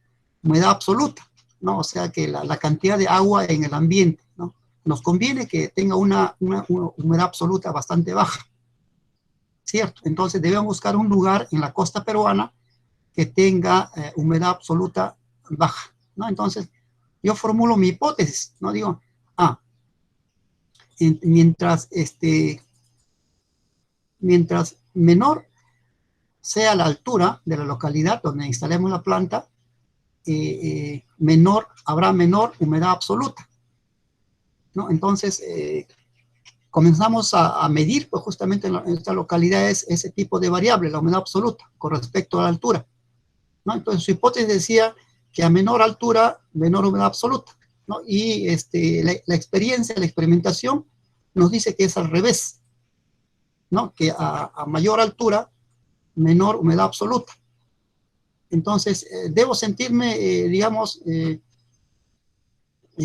humedad absoluta, ¿no? O sea, que la cantidad de agua en el ambiente, ¿no? Nos conviene que tenga una humedad absoluta bastante baja, ¿cierto? Entonces debemos buscar un lugar en la costa peruana que tenga humedad absoluta baja, ¿no? Entonces yo formulo mi hipótesis, ¿no? Digo, mientras menor sea la altura de la localidad donde instalemos la planta, habrá menor humedad absoluta, ¿no? Entonces, comenzamos a medir, pues justamente en esta localidad es ese tipo de variable, la humedad absoluta, con respecto a la altura, ¿no? Entonces, su hipótesis decía que a menor altura, menor humedad absoluta, ¿no? Y la experiencia, la experimentación, nos dice que es al revés, ¿no? Que a mayor altura, menor humedad absoluta. Entonces, ¿debo sentirme, digamos,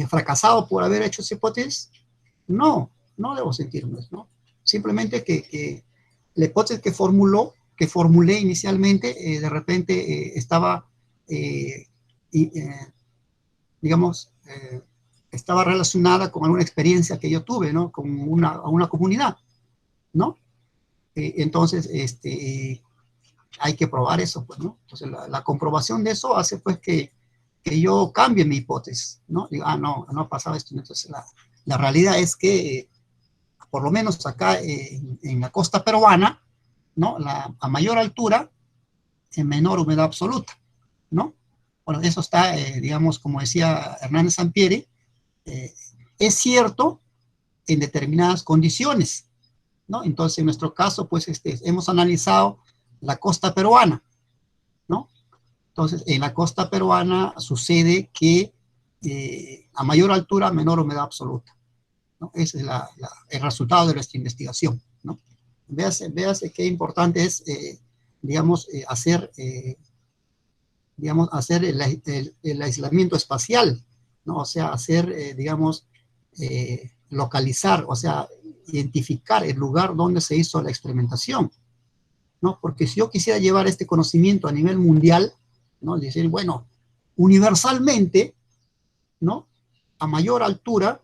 fracasado por haber hecho esa hipótesis? No debo sentirme, ¿no? Simplemente que la hipótesis que formuló, que formulé inicialmente, de repente estaba, digamos, estaba relacionada con alguna experiencia que yo tuve, ¿no? Con una comunidad, ¿no? Entonces, hay que probar eso, pues, ¿no? Entonces, la comprobación de eso hace, pues, que yo cambie mi hipótesis, ¿no? Digo, no ha pasado esto. Entonces, la realidad es que, por lo menos acá en la costa peruana, ¿no? A mayor altura, en menor humedad absoluta, ¿no? Bueno, eso está, digamos, como decía Hernández Sampieri, es cierto en determinadas condiciones, ¿no? Entonces, en nuestro caso, pues, hemos analizado la costa peruana, ¿no? Entonces, en la costa peruana sucede que a mayor altura, menor humedad absoluta, ¿no? Ese es el resultado de nuestra investigación, ¿no? Véase qué importante es, digamos, hacer el aislamiento espacial, ¿no? O sea, hacer, digamos, localizar, o sea, identificar el lugar donde se hizo la experimentación, ¿no? Porque si yo quisiera llevar este conocimiento a nivel mundial, ¿no? Decir, bueno, universalmente, ¿no? A mayor altura,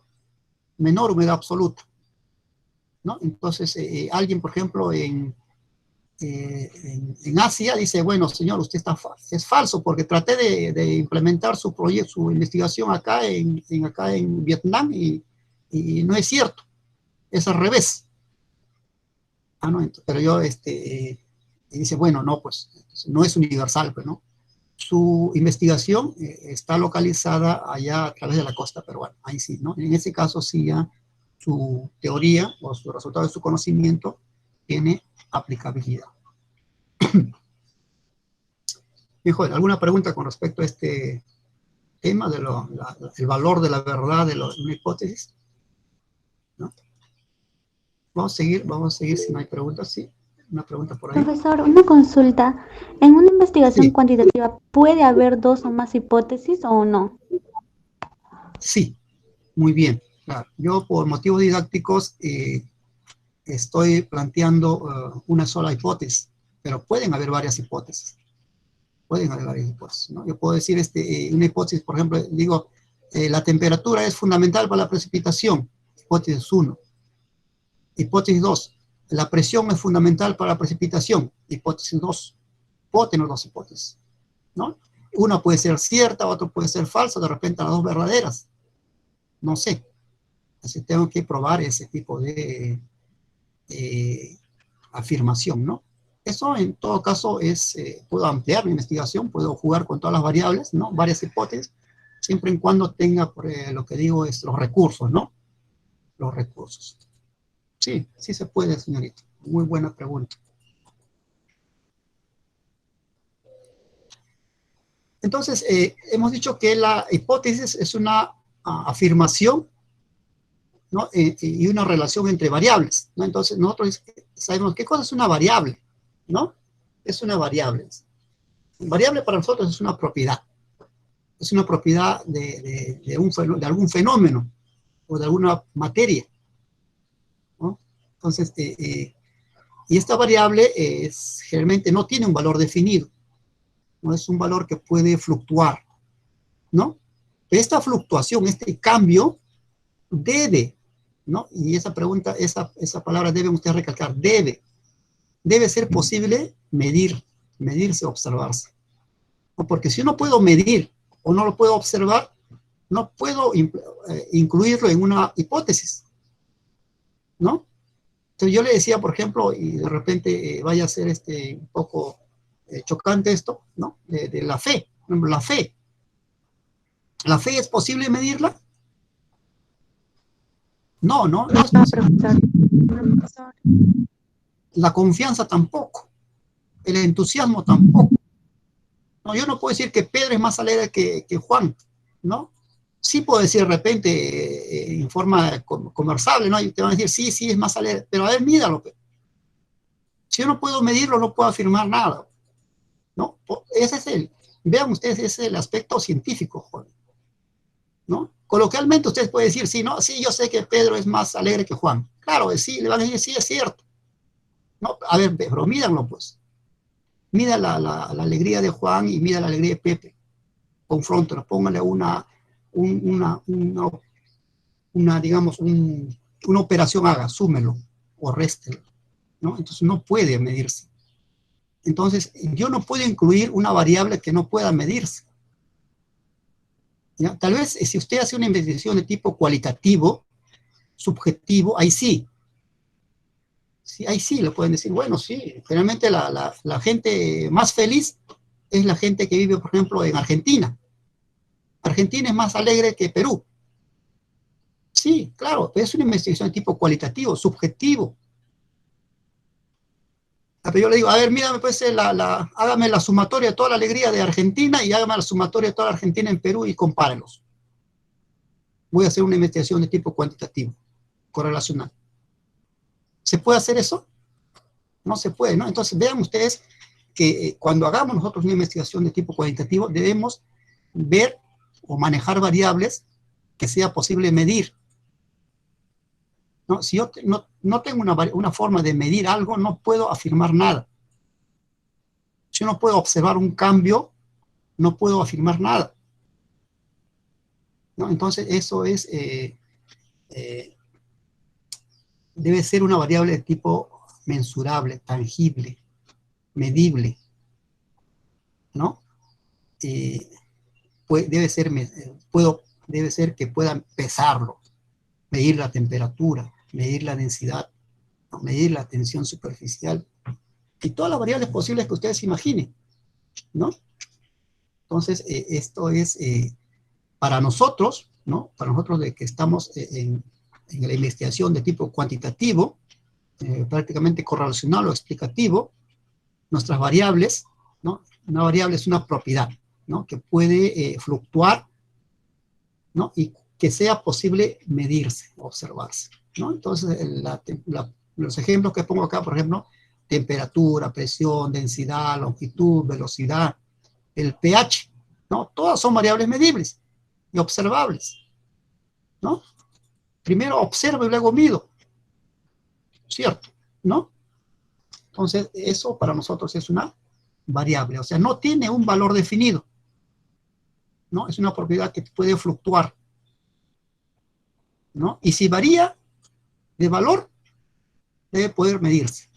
menor humedad absoluta, ¿no? Entonces, alguien, por ejemplo, en Asia dice, bueno, señor, usted es falso, porque traté de implementar su proyecto, su investigación acá en Vietnam y no es cierto, es al revés. No, pero yo, dice, bueno, no, pues, no es universal, pues, ¿no? Su investigación está localizada allá a través de la costa peruana, ahí sí, ¿no? En ese caso sí ya su teoría o su resultado de su conocimiento tiene aplicabilidad. Hijo, ¿alguna pregunta con respecto a este tema de el valor de la verdad de una hipótesis? ¿No? Vamos a seguir si no hay preguntas, sí. Una pregunta por ahí. Profesor, una consulta. ¿En una investigación Sí. cuantitativa puede haber dos o más hipótesis o no? Sí, muy bien. Claro. Yo por motivos didácticos estoy planteando una sola hipótesis, pero pueden haber varias hipótesis. Pueden haber varias hipótesis, ¿no? Yo puedo decir una hipótesis, por ejemplo, digo, la temperatura es fundamental para la precipitación, hipótesis 1. Hipótesis 2, la presión es fundamental para la precipitación, hipótesis 2. Puedo tener dos hipótesis, ¿no? Una puede ser cierta, otra puede ser falsa, de repente las dos verdaderas. No sé. Así tengo que probar ese tipo de afirmación, ¿no? Eso en todo caso puedo ampliar mi investigación, puedo jugar con todas las variables, ¿no? Varias hipótesis, siempre y cuando tenga, lo que digo es los recursos, ¿no? Los recursos. Sí, sí se puede, señorita. Muy buena pregunta. Entonces, hemos dicho que la hipótesis es una afirmación, ¿no? Y una relación entre variables, ¿no? Entonces, nosotros sabemos qué cosa es una variable, ¿no? Es una variable. Variable para nosotros es una propiedad. Es una propiedad de algún fenómeno o de alguna materia, ¿no? Entonces, y esta variable generalmente no tiene un valor definido, no es un valor que puede fluctuar, ¿no? Esta fluctuación, este cambio, debe, ¿no? Y esa pregunta, esa palabra debe usted recalcar, debe ser posible medirse, observarse. ¿No? Porque si yo no puedo medir o no lo puedo observar, no puedo incluirlo en una hipótesis, ¿no? Entonces yo le decía, por ejemplo, y de repente vaya a ser un poco chocante esto, ¿no? De la fe. Por ejemplo, la fe. ¿La fe es posible medirla? No, no es posible. La confianza tampoco. El entusiasmo tampoco. No, yo no puedo decir que Pedro es más alegre que Juan, ¿no? Sí puedo decir de repente en forma conversable, ¿no? Y te van a decir, sí, es más alegre, pero a ver, míralo. Si yo no puedo medirlo, no puedo afirmar nada, ¿no? Vean ustedes, ese es el aspecto científico, Juan, ¿no? Coloquialmente ustedes pueden decir, sí, ¿no? Sí, yo sé que Pedro es más alegre que Juan. Claro, sí, le van a decir, sí, es cierto. No, a ver, pero mídanlo, pues. mida la alegría de Juan y mida la alegría de Pepe. Confróntalo, póngale digamos, una operación, haga, súmelo o réstelo, ¿no? Entonces no puede medirse. Entonces, yo no puedo incluir una variable que no pueda medirse. ¿Ya? Tal vez si usted hace una investigación de tipo cualitativo, subjetivo, ahí sí. Sí, ahí sí le pueden decir, bueno, sí, generalmente la gente más feliz es la gente que vive, por ejemplo, en Argentina. Argentina es más alegre que Perú. Sí, claro, pero es una investigación de tipo cualitativo, subjetivo. Pero yo le digo, a ver, mírame, pues, hágame la sumatoria de toda la alegría de Argentina y hágame la sumatoria de toda la Argentina en Perú y compárenlos. Voy a hacer una investigación de tipo cuantitativo, correlacional. ¿Se puede hacer eso? No se puede, ¿no? Entonces, vean ustedes que cuando hagamos nosotros una investigación de tipo cuantitativo, debemos ver o manejar variables que sea posible medir. ¿No? Si yo no tengo una forma de medir algo, no puedo afirmar nada. Si yo no puedo observar un cambio, no puedo afirmar nada, ¿no? Entonces, eso es, debe ser una variable de tipo mensurable, tangible, medible, ¿no? Debe ser que puedan pesarlo, medir la temperatura, medir la densidad, ¿no? Medir la tensión superficial y todas las variables posibles que ustedes imaginen, ¿no? Entonces, esto es para nosotros, ¿no? Para nosotros de que estamos en la investigación de tipo cuantitativo, prácticamente correlacional o explicativo, nuestras variables, ¿no? Una variable es una propiedad, ¿no? Que puede fluctuar, ¿no? Y que sea posible medirse, observarse, ¿no? Entonces, los ejemplos que pongo acá, por ejemplo, temperatura, presión, densidad, longitud, velocidad, el pH, ¿no? Todas son variables medibles y observables, ¿no? Primero observo y luego mido, ¿cierto? ¿No? Entonces, eso para nosotros es una variable, o sea, no tiene un valor definido, ¿no? Es una propiedad que puede fluctuar, ¿no? Y si varía de valor, debe poder medirse,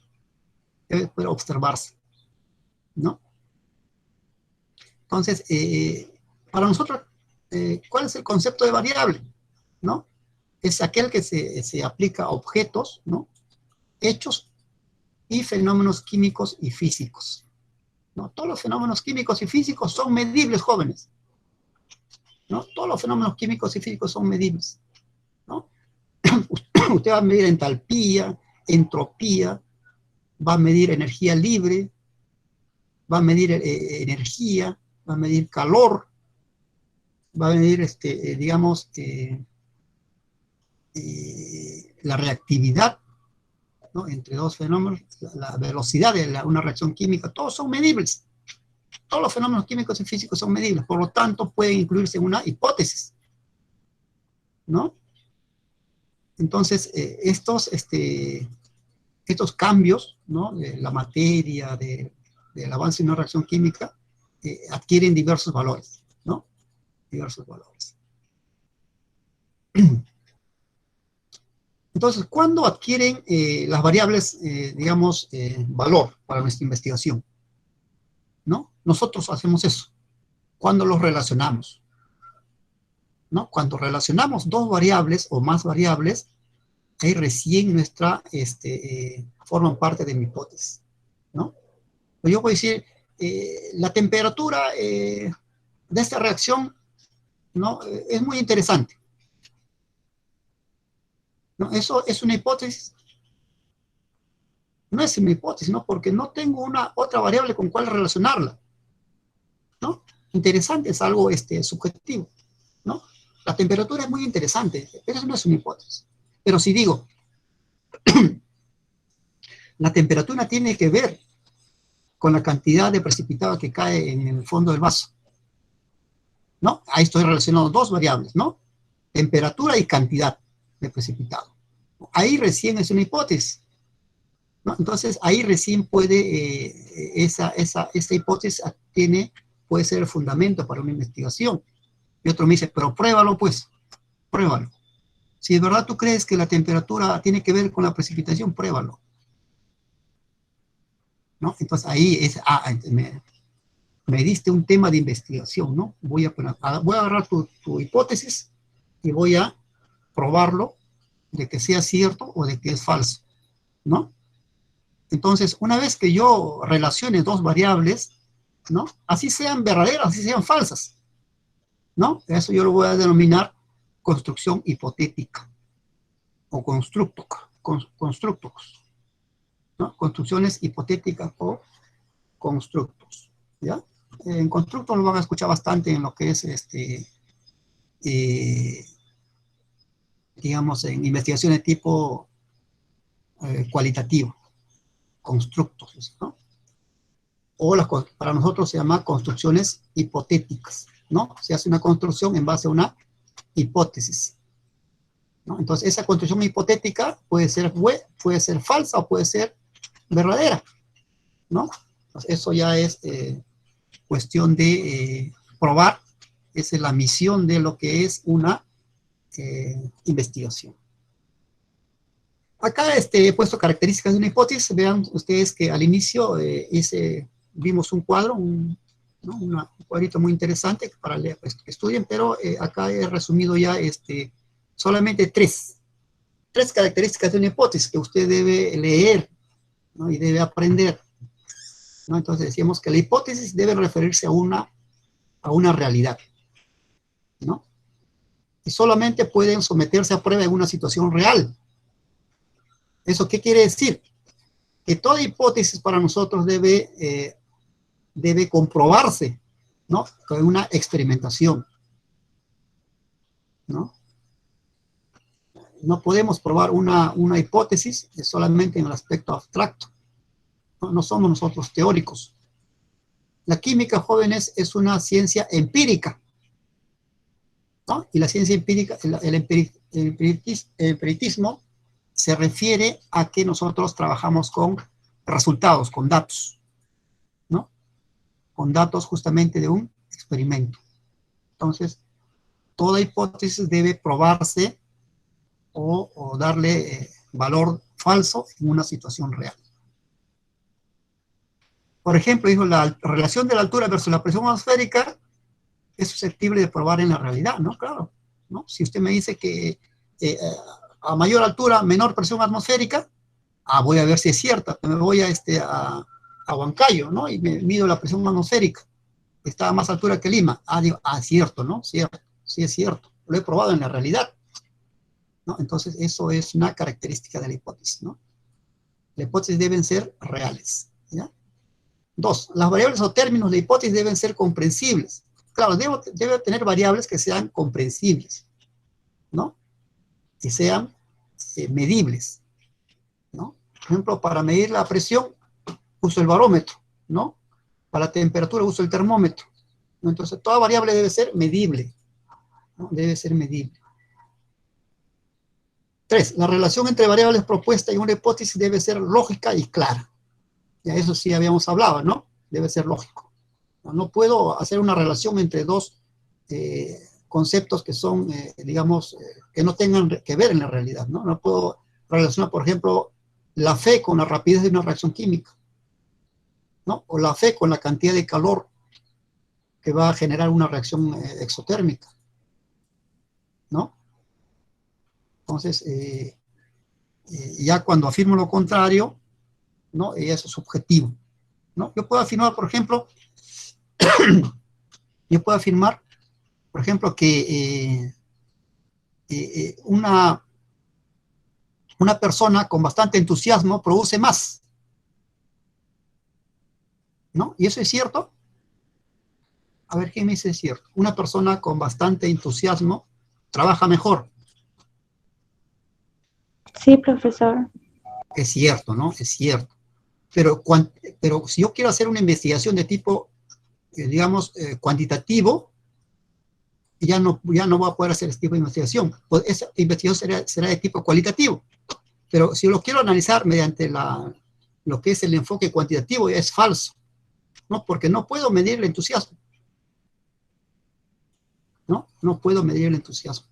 debe poder observarse, ¿no? Entonces, para nosotros, ¿cuál es el concepto de variable? ¿No? Es aquel que se aplica a objetos, ¿no? Hechos y fenómenos químicos y físicos, ¿no? Todos los fenómenos químicos y físicos son medibles, jóvenes, ¿no? Todos los fenómenos químicos y físicos son medibles, ¿no? Usted va a medir entalpía, entropía, va a medir energía libre, va a medir energía, va a medir calor, va a medir, digamos, la reactividad, ¿no? Entre dos fenómenos, la velocidad de una reacción química, todos son medibles. Todos los fenómenos químicos y físicos son medibles, por lo tanto pueden incluirse en una hipótesis, ¿no? Entonces, estos cambios, ¿no? De la materia, del avance de una reacción química, adquieren diversos valores, ¿no? Diversos valores. Entonces, ¿cuándo adquieren las variables, digamos, valor para nuestra investigación? ¿No? Nosotros hacemos eso. Cuando los relacionamos, ¿no? Cuando relacionamos dos variables o más variables, ahí recién forman parte de mi hipótesis, ¿no? Yo voy a decir, la temperatura de esta reacción, ¿no? Es muy interesante, ¿no? Eso es una hipótesis. No es una hipótesis, ¿no? Porque no tengo otra variable con cual relacionarla, ¿no? Interesante es algo subjetivo, ¿no? La temperatura es muy interesante, pero eso no es una hipótesis. Pero si digo, la temperatura tiene que ver con la cantidad de precipitado que cae en el fondo del vaso, ¿no? Ahí estoy relacionando dos variables, ¿no? Temperatura y cantidad de precipitado. Ahí recién es una hipótesis, ¿no? Entonces, ahí recién puede, esa hipótesis puede ser el fundamento para una investigación. Y otro me dice, pero pruébalo pues, pruébalo. Si de verdad tú crees que la temperatura tiene que ver con la precipitación, pruébalo. ¿No? Entonces ahí me diste un tema de investigación, ¿no? Voy a agarrar tu hipótesis y voy a probarlo de que sea cierto o de que es falso, ¿no? Entonces, una vez que yo relacione dos variables, ¿no? Así sean verdaderas, así sean falsas, ¿no? Eso yo lo voy a denominar construcción hipotética o constructos, ¿no? Construcciones hipotéticas o constructos, ¿ya? En constructos lo van a escuchar bastante en lo que es, digamos, en investigaciones de tipo cualitativo, constructos, ¿no? O para nosotros se llama construcciones hipotéticas, ¿no? Se hace una construcción en base a una hipótesis, ¿no? Entonces, esa construcción hipotética puede ser falsa o puede ser verdadera, ¿no? Entonces, eso ya es cuestión de probar. Esa es la misión de lo que es una investigación. Acá he puesto características de una hipótesis. Vean ustedes que al inicio vimos un cuadro, un cuadrito muy interesante para leer, pues, que estudien, pero acá he resumido ya solamente tres características de una hipótesis que usted debe leer, ¿no? Y debe aprender, ¿no? Entonces decíamos que la hipótesis debe referirse a una realidad, ¿no? Y solamente pueden someterse a prueba en una situación real. ¿Eso qué quiere decir? Que toda hipótesis para nosotros debe comprobarse, ¿no? Con una experimentación, ¿no? No podemos probar una hipótesis solamente en el aspecto abstracto. No somos nosotros teóricos. La química, jóvenes, es una ciencia empírica, ¿no? Y la ciencia empírica, el empiricismo se refiere a que nosotros trabajamos con resultados, con datos, ¿no? Con datos justamente de un experimento. Entonces, toda hipótesis debe probarse o darle valor falso en una situación real. Por ejemplo, dijo, la relación de la altura versus la presión atmosférica es susceptible de probar en la realidad, ¿no? Claro, ¿no? Si usted me dice que a mayor altura, menor presión atmosférica, voy a ver si es cierta. Me voy a Huancayo, ¿no? Y me mido la presión atmosférica. Está a más altura que Lima. Digo, cierto, ¿no? Cierto, sí es cierto. Lo he probado en la realidad, ¿no? Entonces, eso es una característica de la hipótesis, ¿no? Las hipótesis deben ser reales, ¿ya? 2, las variables o términos de hipótesis deben ser comprensibles. Claro, debe tener variables que sean comprensibles, ¿no? Que sean medibles, ¿no? Por ejemplo, para medir la presión, uso el barómetro, ¿no? Para la temperatura, uso el termómetro, ¿no? Entonces, toda variable debe ser medible, ¿no? Debe ser medible. 3, la relación entre variables propuestas y una hipótesis debe ser lógica y clara. Ya eso sí habíamos hablado, ¿no? Debe ser lógico. No puedo hacer una relación entre dos conceptos que son, digamos, que no tengan que ver en la realidad, ¿no? No puedo relacionar, por ejemplo, la fe con la rapidez de una reacción química, ¿no? O la fe con la cantidad de calor que va a generar una reacción exotérmica, ¿no? Entonces, ya cuando afirmo lo contrario, ¿no? Eso es subjetivo, ¿no? Yo puedo afirmar, por ejemplo, que una persona con bastante entusiasmo produce más, ¿no? ¿Y eso es cierto? A ver, ¿quién me dice es cierto? Una persona con bastante entusiasmo trabaja mejor. Sí, profesor. Es cierto, ¿no? Es cierto. Pero si yo quiero hacer una investigación de tipo, digamos, cuantitativo, ya no voy a poder hacer ese tipo de investigación. Pues esa investigación será de tipo cualitativo. Pero si lo quiero analizar mediante lo que es el enfoque cuantitativo es falso, ¿no? Porque no puedo medir el entusiasmo. No puedo medir el entusiasmo.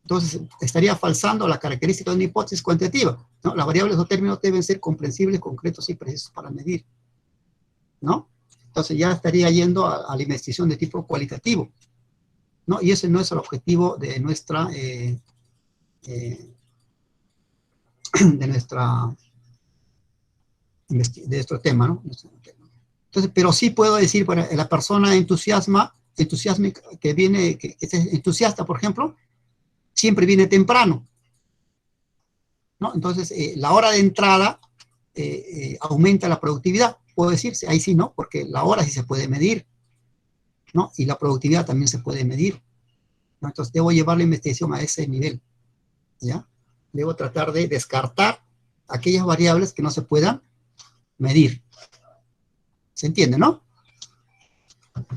Entonces, estaría falsando la característica de una hipótesis cuantitativa, ¿no? Las variables o términos deben ser comprensibles, concretos y precisos para medir, ¿no? Entonces ya estaría yendo a la investigación de tipo cualitativo, ¿no? Y ese no es el objetivo de nuestro tema, ¿no? Entonces, pero sí puedo decir, bueno, la persona entusiasmática que es entusiasta, por ejemplo, siempre viene temprano, ¿no? Entonces, la hora de entrada aumenta la productividad, puedo decirse, ahí sí, ¿no? Porque la hora sí se puede medir, ¿no? Y la productividad también se puede medir, ¿no? Entonces, debo llevar la investigación a ese nivel, ¿ya? Debo tratar de descartar aquellas variables que no se puedan medir. ¿Se entiende, no?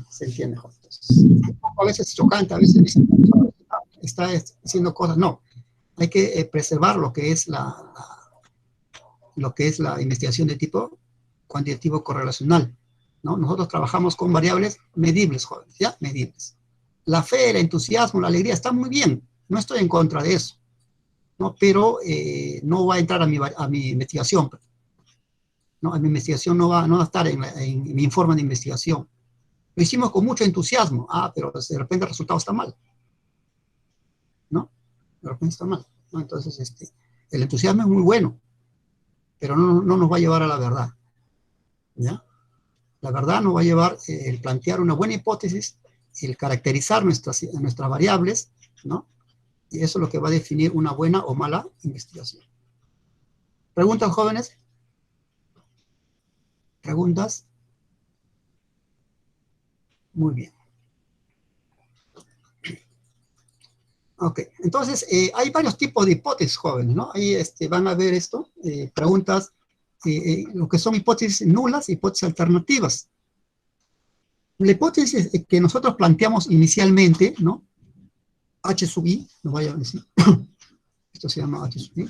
Se entiende, entonces, a veces chocante, a veces dicen, está haciendo cosas, no. Hay que preservar lo que es la investigación de tipo cuantitativo correlacional, ¿no? Nosotros trabajamos con variables medibles, jóvenes, ¿ya? Medibles. La fe, el entusiasmo, la alegría, está muy bien, no estoy en contra de eso, ¿no? Pero no va a entrar a mi investigación, ¿no? A mi investigación no va a estar en mi informe de investigación. Lo hicimos con mucho entusiasmo, pero de repente el resultado está mal, ¿no? De repente está mal, ¿no? Entonces, el entusiasmo es muy bueno, pero no nos va a llevar a la verdad, ¿ya? La verdad nos va a llevar el plantear una buena hipótesis, el caracterizar nuestras variables, ¿no? Y eso es lo que va a definir una buena o mala investigación. ¿Preguntas, jóvenes? ¿Preguntas? Muy bien. Ok, entonces hay varios tipos de hipótesis, jóvenes, ¿no? Ahí van a ver esto, preguntas, lo que son hipótesis nulas, hipótesis alternativas. La hipótesis que nosotros planteamos inicialmente, ¿no? H sub i, no vaya a decir, esto se llama H sub i.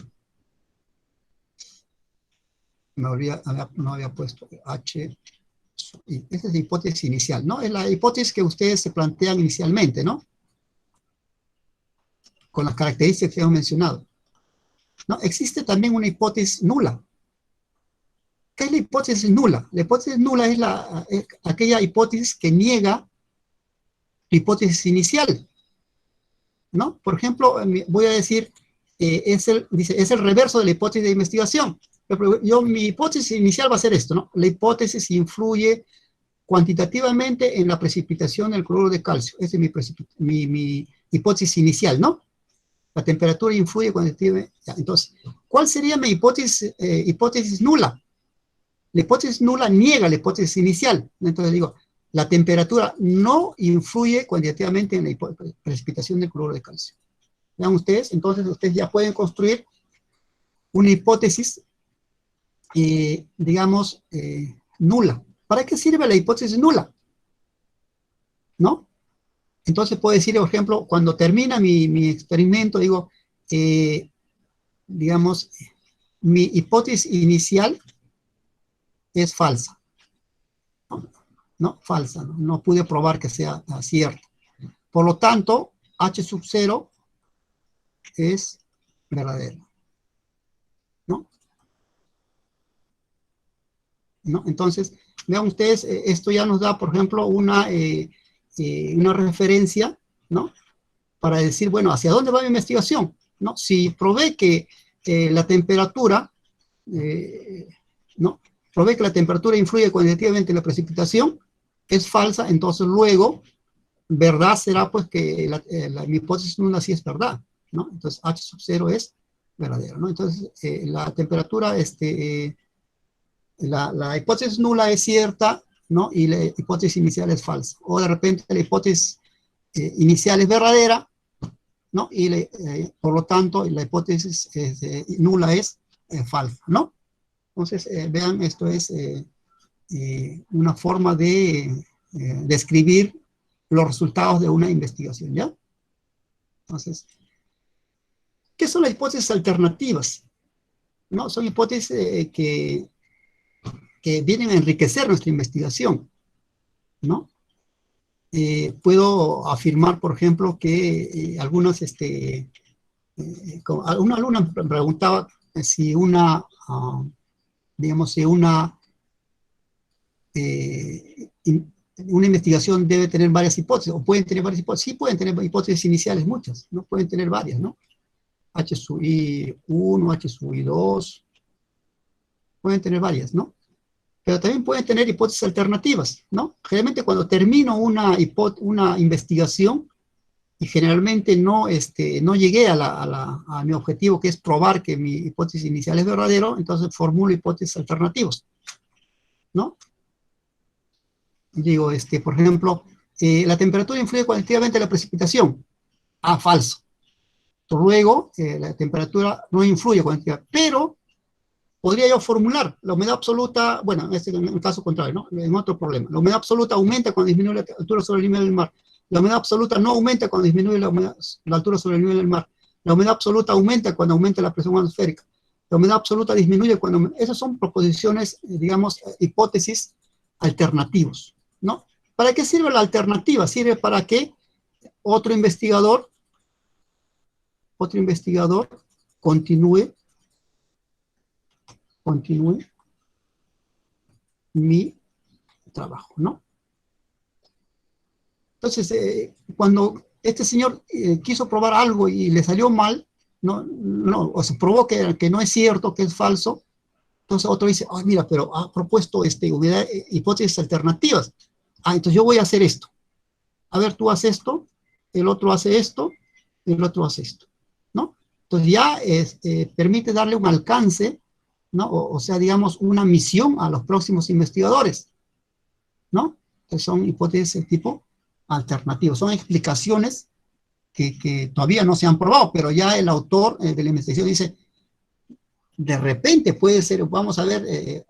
No había puesto H sub i. Esta es la hipótesis inicial, ¿no? Es la hipótesis que ustedes se plantean inicialmente, ¿no? Con las características que hemos mencionado, ¿no? Existe también una hipótesis nula. ¿Qué es la hipótesis nula? La hipótesis nula es aquella hipótesis que niega la hipótesis inicial, ¿no? Por ejemplo, voy a decir, es el reverso de la hipótesis de investigación. Mi hipótesis inicial va a ser esto, ¿no? La hipótesis influye cuantitativamente en la precipitación del cloruro de calcio. Esa es mi hipótesis inicial, ¿no? La temperatura influye cuantitativamente. Entonces, ¿cuál sería mi hipótesis nula? La hipótesis nula niega la hipótesis inicial. Entonces digo, la temperatura no influye cuantitativamente en la precipitación del cloruro de calcio. Vean ustedes, entonces ustedes ya pueden construir una hipótesis, digamos, nula. ¿Para qué sirve la hipótesis nula? ¿No? Entonces puedo decir, por ejemplo, cuando termina mi experimento, digo, digamos, mi hipótesis inicial es falsa. ¿No? Falsa, no pude probar que sea cierta. Por lo tanto, H sub 0 es verdadero. ¿No? Entonces, vean ustedes, esto ya nos da, por ejemplo, una referencia, ¿no? Para decir, bueno, ¿hacia dónde va mi investigación? ¿No? Si probé que la temperatura, ¿no? Probé que la temperatura influye cuantitativamente en la precipitación, es falsa, entonces luego, verdad será pues que mi hipótesis nula sí es verdad, ¿no? Entonces H sub 0 es verdadero, ¿no? Entonces la temperatura, la hipótesis nula es cierta, ¿no? Y la hipótesis inicial es falsa. O de repente la hipótesis inicial es verdadera, ¿no? Y por lo tanto la hipótesis nula es falsa, ¿no? Entonces, vean, esto es una forma de describir los resultados de una investigación, ¿ya? Entonces, ¿qué son las hipótesis alternativas? ¿no? Son hipótesis que vienen a enriquecer nuestra investigación, ¿no? Puedo afirmar, por ejemplo, que algunos, una alumna preguntaba si digamos, si una investigación debe tener varias hipótesis, o pueden tener varias hipótesis. Sí, pueden tener hipótesis iniciales, muchas, ¿no? Pueden tener varias, ¿no? H sub I1, H sub I2, pueden tener varias, ¿no? Pero también pueden tener hipótesis alternativas, ¿no? Generalmente cuando termino una investigación, y generalmente no llegué a mi objetivo, que es probar que mi hipótesis inicial es verdadero, entonces formulo hipótesis alternativas, ¿no? Digo, por ejemplo, la temperatura influye cualitativamente en la precipitación. Ah, falso. Luego, la temperatura no influye cualitativamente, pero podría yo formular la humedad absoluta, bueno, en el caso contrario, ¿no? En otro problema. La humedad absoluta aumenta cuando disminuye la altura sobre el nivel del mar. La humedad absoluta no aumenta cuando disminuye la altura sobre el nivel del mar. La humedad absoluta aumenta cuando aumenta la presión atmosférica. La humedad absoluta disminuye cuando... Esas son proposiciones, digamos, hipótesis alternativos, ¿no? ¿Para qué sirve la alternativa? Sirve para que otro investigador continúe mi trabajo, ¿no? Entonces, cuando este señor quiso probar algo y le salió mal, o se probó que no es cierto, que es falso, entonces otro dice, ah, mira, pero ha propuesto hipótesis alternativas. Ah, entonces yo voy a hacer esto. A ver, tú haces esto, el otro hace esto, y el otro hace esto, ¿no? Entonces ya permite darle un alcance, ¿no? O sea, digamos, una misión a los próximos investigadores, ¿no? Entonces son hipótesis de tipo alternativo, son explicaciones que todavía no se han probado, pero ya el autor de la investigación dice, de repente puede ser, vamos a ver,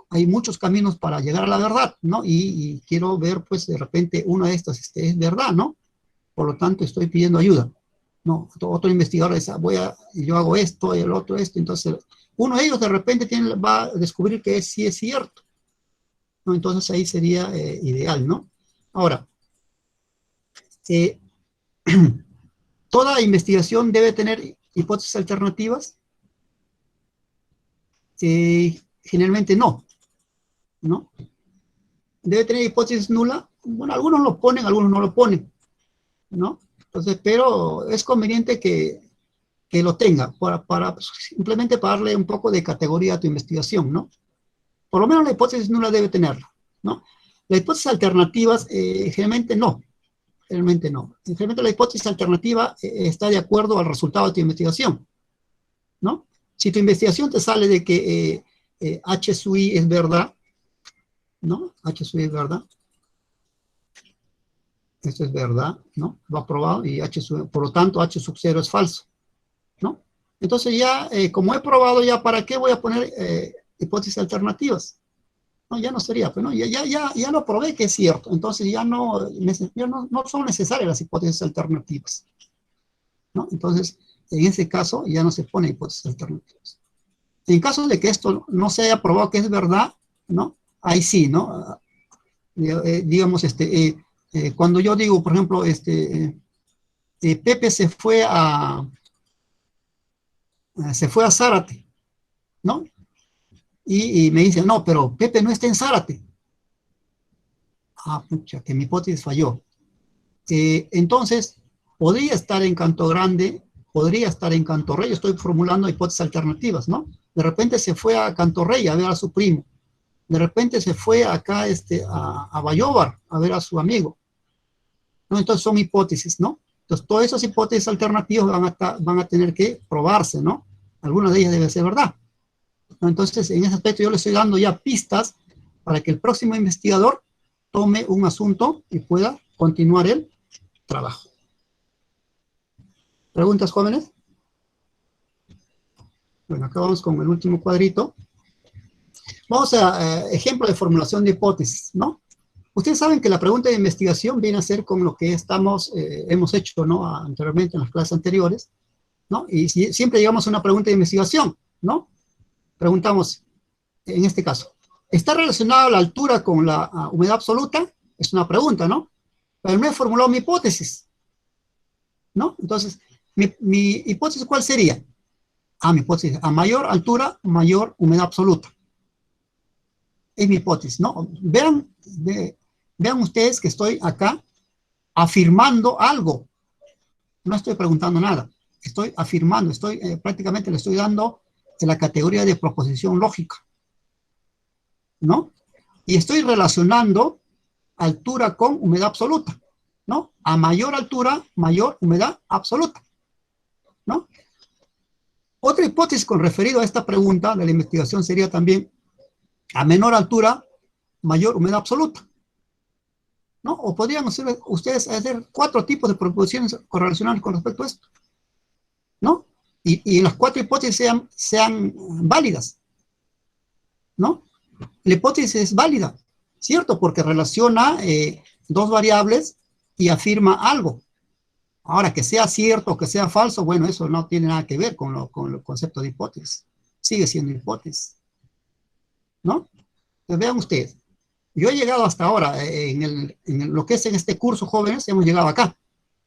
hay muchos caminos para llegar a la verdad, ¿no? Y quiero ver, pues, de repente uno de estos es verdad, ¿no? Por lo tanto, estoy pidiendo ayuda, ¿no? Otro investigador dice, yo hago esto y el otro esto, entonces uno de ellos de repente va a descubrir que sí es cierto, ¿no? Entonces ahí sería ideal, ¿no? Ahora, ¿toda investigación debe tener hipótesis alternativas? Generalmente no, ¿no? ¿Debe tener hipótesis nula? Bueno, algunos lo ponen, algunos no lo ponen, ¿no? Entonces, pero es conveniente que lo tenga, simplemente para darle un poco de categoría a tu investigación, ¿no? Por lo menos la hipótesis nula debe tenerla, ¿no? Las hipótesis alternativas, generalmente no. Generalmente no. Generalmente la hipótesis alternativa está de acuerdo al resultado de tu investigación, ¿no? Si tu investigación te sale de que H sub I es verdad, ¿no? H sub I es verdad. Esto es verdad, ¿no? Lo ha probado y por lo tanto H sub 0 es falso, ¿no? Entonces ya, como he probado ya, ¿para qué voy a poner hipótesis alternativas? No, ya no sería, pues no, ya lo probé que es cierto, entonces ya no son necesarias las hipótesis alternativas, ¿no? Entonces, en ese caso ya no se pone hipótesis alternativas. En caso de que esto no se haya probado que es verdad, ¿no? Ahí sí, ¿no? Digamos, cuando yo digo, por ejemplo, Pepe se fue a Zárate, ¿no? Y me dicen, no, pero Pepe no está en Zárate. Ah, pucha, que mi hipótesis falló. Entonces, podría estar en Canto Grande, podría estar en Canto Rey. Yo estoy formulando hipótesis alternativas, ¿no? De repente se fue a Canto Rey a ver a su primo. De repente se fue acá a Bayóvar a ver a su amigo, ¿no? Entonces son hipótesis, ¿no? Entonces todas esas hipótesis alternativas van a tener que probarse, ¿no? Algunas de ellas deben ser verdad, ¿no? Entonces en ese aspecto yo le estoy dando ya pistas para que el próximo investigador tome un asunto y pueda continuar el trabajo. ¿Preguntas, jóvenes? Bueno, acá vamos con el último cuadrito. Vamos a ejemplo de formulación de hipótesis, ¿no? Ustedes saben que la pregunta de investigación viene a ser con lo que hemos hecho, ¿no? Anteriormente en las clases anteriores, ¿no? Y siempre llegamos a una pregunta de investigación, ¿no? preguntamos, en este caso, ¿está relacionada la altura con la humedad absoluta? Es una pregunta, ¿no? Pero no he formulado mi hipótesis, ¿no? Entonces, mi hipótesis, ¿cuál sería? Mi hipótesis, a mayor altura, mayor humedad absoluta. Es mi hipótesis, ¿no? Vean ustedes que estoy acá afirmando algo. No estoy preguntando nada. Estoy afirmando, prácticamente le estoy dando la categoría de proposición lógica, ¿no? Y estoy relacionando altura con humedad absoluta, ¿no? A mayor altura, mayor humedad absoluta, ¿no? Otra hipótesis con referido a esta pregunta de la investigación sería también a menor altura, mayor humedad absoluta, ¿no? O podrían ustedes hacer 4 tipos de proposiciones correlacionadas con respecto a esto, ¿no? Y las 4 hipótesis sean válidas, ¿no? La hipótesis es válida, ¿cierto? Porque relaciona 2 variables y afirma algo. Ahora, que sea cierto o que sea falso, bueno, eso no tiene nada que ver con el concepto de hipótesis. Sigue siendo hipótesis, ¿no? Pues vean ustedes, yo he llegado hasta ahora, en lo que es en este curso, jóvenes, hemos llegado acá,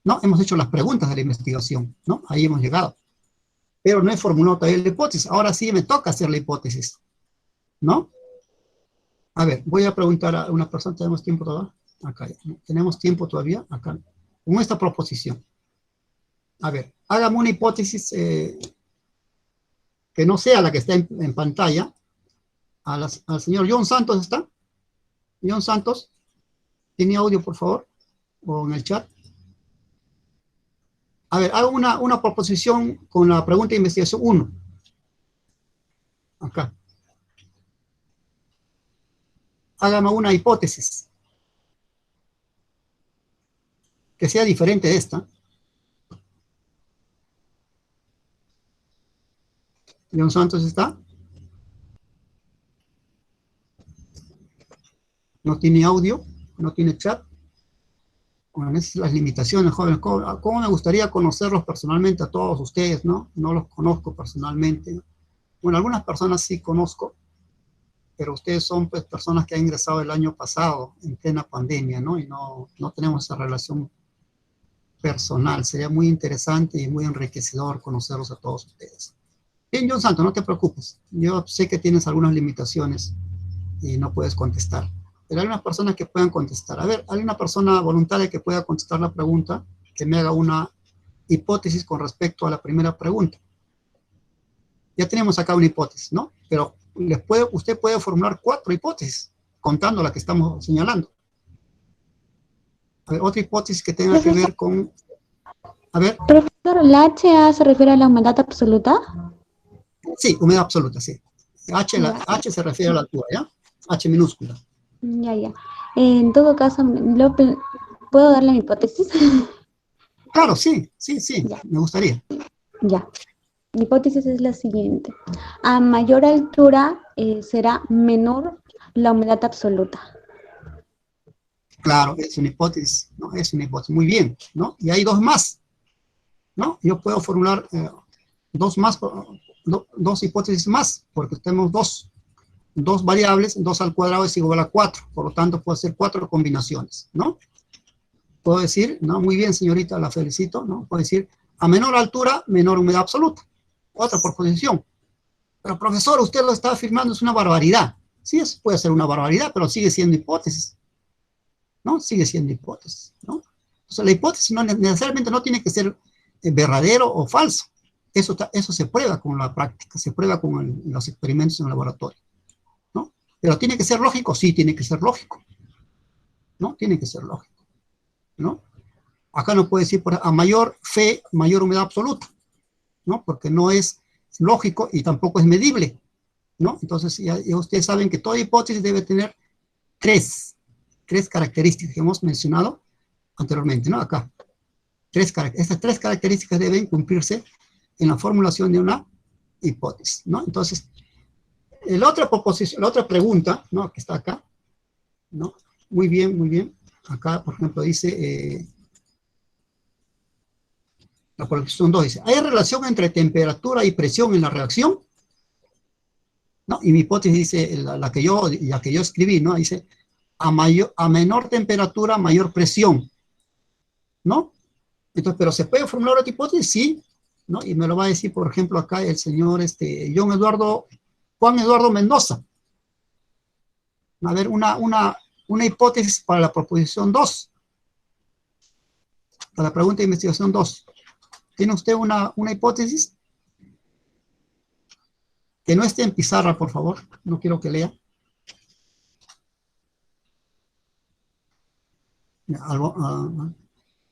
¿no? Hemos hecho las preguntas de la investigación, ¿no? Ahí hemos llegado. Pero no he formulado todavía la hipótesis. Ahora sí me toca hacer la hipótesis, ¿no? A ver, voy a preguntar a una persona, ¿tenemos tiempo todavía? Acá, ¿tenemos tiempo todavía? Acá, con esta proposición. A ver, hágame una hipótesis que no sea la que está en pantalla. Al señor John Santos, ¿está? John Santos, ¿tiene audio, por favor? O en el chat. A ver, hago una proposición con la pregunta de investigación 1. Acá. Hágame una hipótesis que sea diferente de esta. John Santos, ¿está? No tiene audio, no tiene chat. Bueno, esas son las limitaciones, jóvenes. ¿Cómo me gustaría conocerlos personalmente a todos ustedes, no? No los conozco personalmente. Bueno, algunas personas sí conozco, pero ustedes son pues personas que han ingresado el año pasado en plena pandemia, ¿no? Y no tenemos esa relación personal. Sería muy interesante y muy enriquecedor conocerlos a todos ustedes. Bien, John Santos, no te preocupes. Yo sé que tienes algunas limitaciones y no puedes contestar. Pero hay unas personas que puedan contestar. A ver, hay una persona voluntaria que pueda contestar la pregunta, que me haga una hipótesis con respecto a la primera pregunta. Ya tenemos acá una hipótesis, ¿no? Pero usted puede formular 4 hipótesis, contando la que estamos señalando. A ver, otra hipótesis que tenga que ver con... A ver. Profesor, ¿la HA se refiere a la humedad absoluta? Sí, humedad absoluta, sí. H se refiere a la altura, ¿ya? H minúscula. Ya. En todo caso, ¿puedo darle mi hipótesis? Claro, sí, Ya. Me gustaría. Ya. Mi hipótesis es la siguiente. A mayor altura será menor la humedad absoluta. Claro, es una hipótesis, ¿no? Es una hipótesis. Muy bien, ¿no? Y hay 2 más, ¿no? Yo puedo formular 2 más, 2 hipótesis más, porque tenemos 2 variables, 2 al cuadrado es igual a 4, por lo tanto puedo hacer 4 combinaciones, ¿no? Puedo decir, ¿no? Muy bien, señorita, la felicito, ¿no? Puedo decir, a menor altura, menor humedad absoluta. Otra proposición. Pero, profesor, usted lo está afirmando, es una barbaridad. Sí, eso puede ser una barbaridad, pero sigue siendo hipótesis, ¿no? Sigue siendo hipótesis, ¿no? O sea, la hipótesis no necesariamente no tiene que ser verdadero o falso. Eso se prueba con la práctica, se prueba con los experimentos en el laboratorio, ¿no? Pero ¿tiene que ser lógico? Sí, tiene que ser lógico, ¿no? Tiene que ser lógico, ¿no? Acá no puede decir a mayor fe, mayor humedad absoluta, ¿no? Porque no es lógico y tampoco es medible, ¿no? Entonces ya ustedes saben que toda hipótesis debe tener 3 características que hemos mencionado anteriormente, ¿no? Acá. Estas 3 características deben cumplirse en la formulación de una hipótesis, ¿no? Entonces, la otra pregunta, ¿no? Que está acá, ¿no? Muy bien. Acá, por ejemplo, dice, la proposición 2 dice, ¿hay relación entre temperatura y presión en la reacción? ¿no? Y mi hipótesis dice, la que yo escribí, ¿no? Dice, a menor temperatura, mayor presión, ¿no? Entonces, pero ¿se puede formular otra hipótesis? Sí, ¿no? Y me lo va a decir, por ejemplo, acá el señor Juan Eduardo Mendoza. A ver, una hipótesis para la proposición 2. Para la pregunta de investigación 2. ¿Tiene usted una hipótesis? Que no esté en pizarra, por favor. No quiero que lea.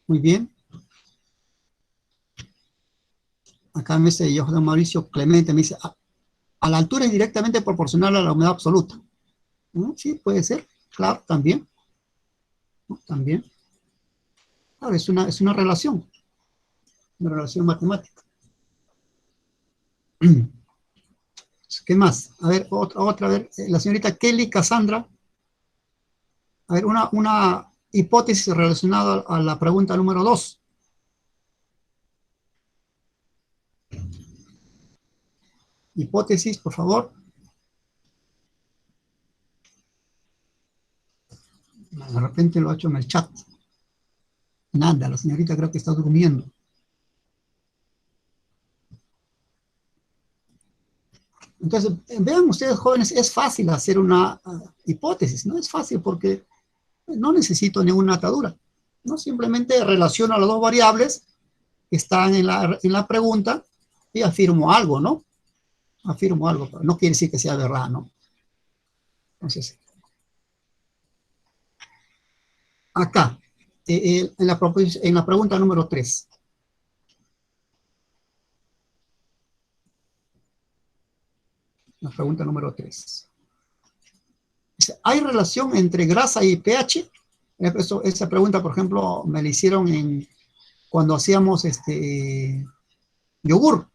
Muy bien. Acá me dice José Mauricio Clemente, me dice, a la altura es directamente proporcional a la humedad absoluta. ¿No? Sí, puede ser, claro, también. ¿No? También. Claro, es una relación matemática. ¿Qué más? A ver, a ver, la señorita Kelly Cassandra. A ver, una hipótesis relacionada a la pregunta número 2. Hipótesis, por favor. De repente lo ha hecho en el chat. Nada, la señorita creo que está durmiendo. Entonces, vean ustedes, jóvenes, es fácil hacer una hipótesis, ¿no? Es fácil porque no necesito ninguna atadura, ¿no? Simplemente relaciono las dos variables que están en la pregunta y afirmo algo, ¿no? Afirmo algo, pero no quiere decir que sea verdad, ¿no? Entonces, acá, en la pregunta número 3. La pregunta número 3. Dice, ¿hay relación entre grasa y pH? Esa pregunta, por ejemplo, me la hicieron cuando hacíamos yogur,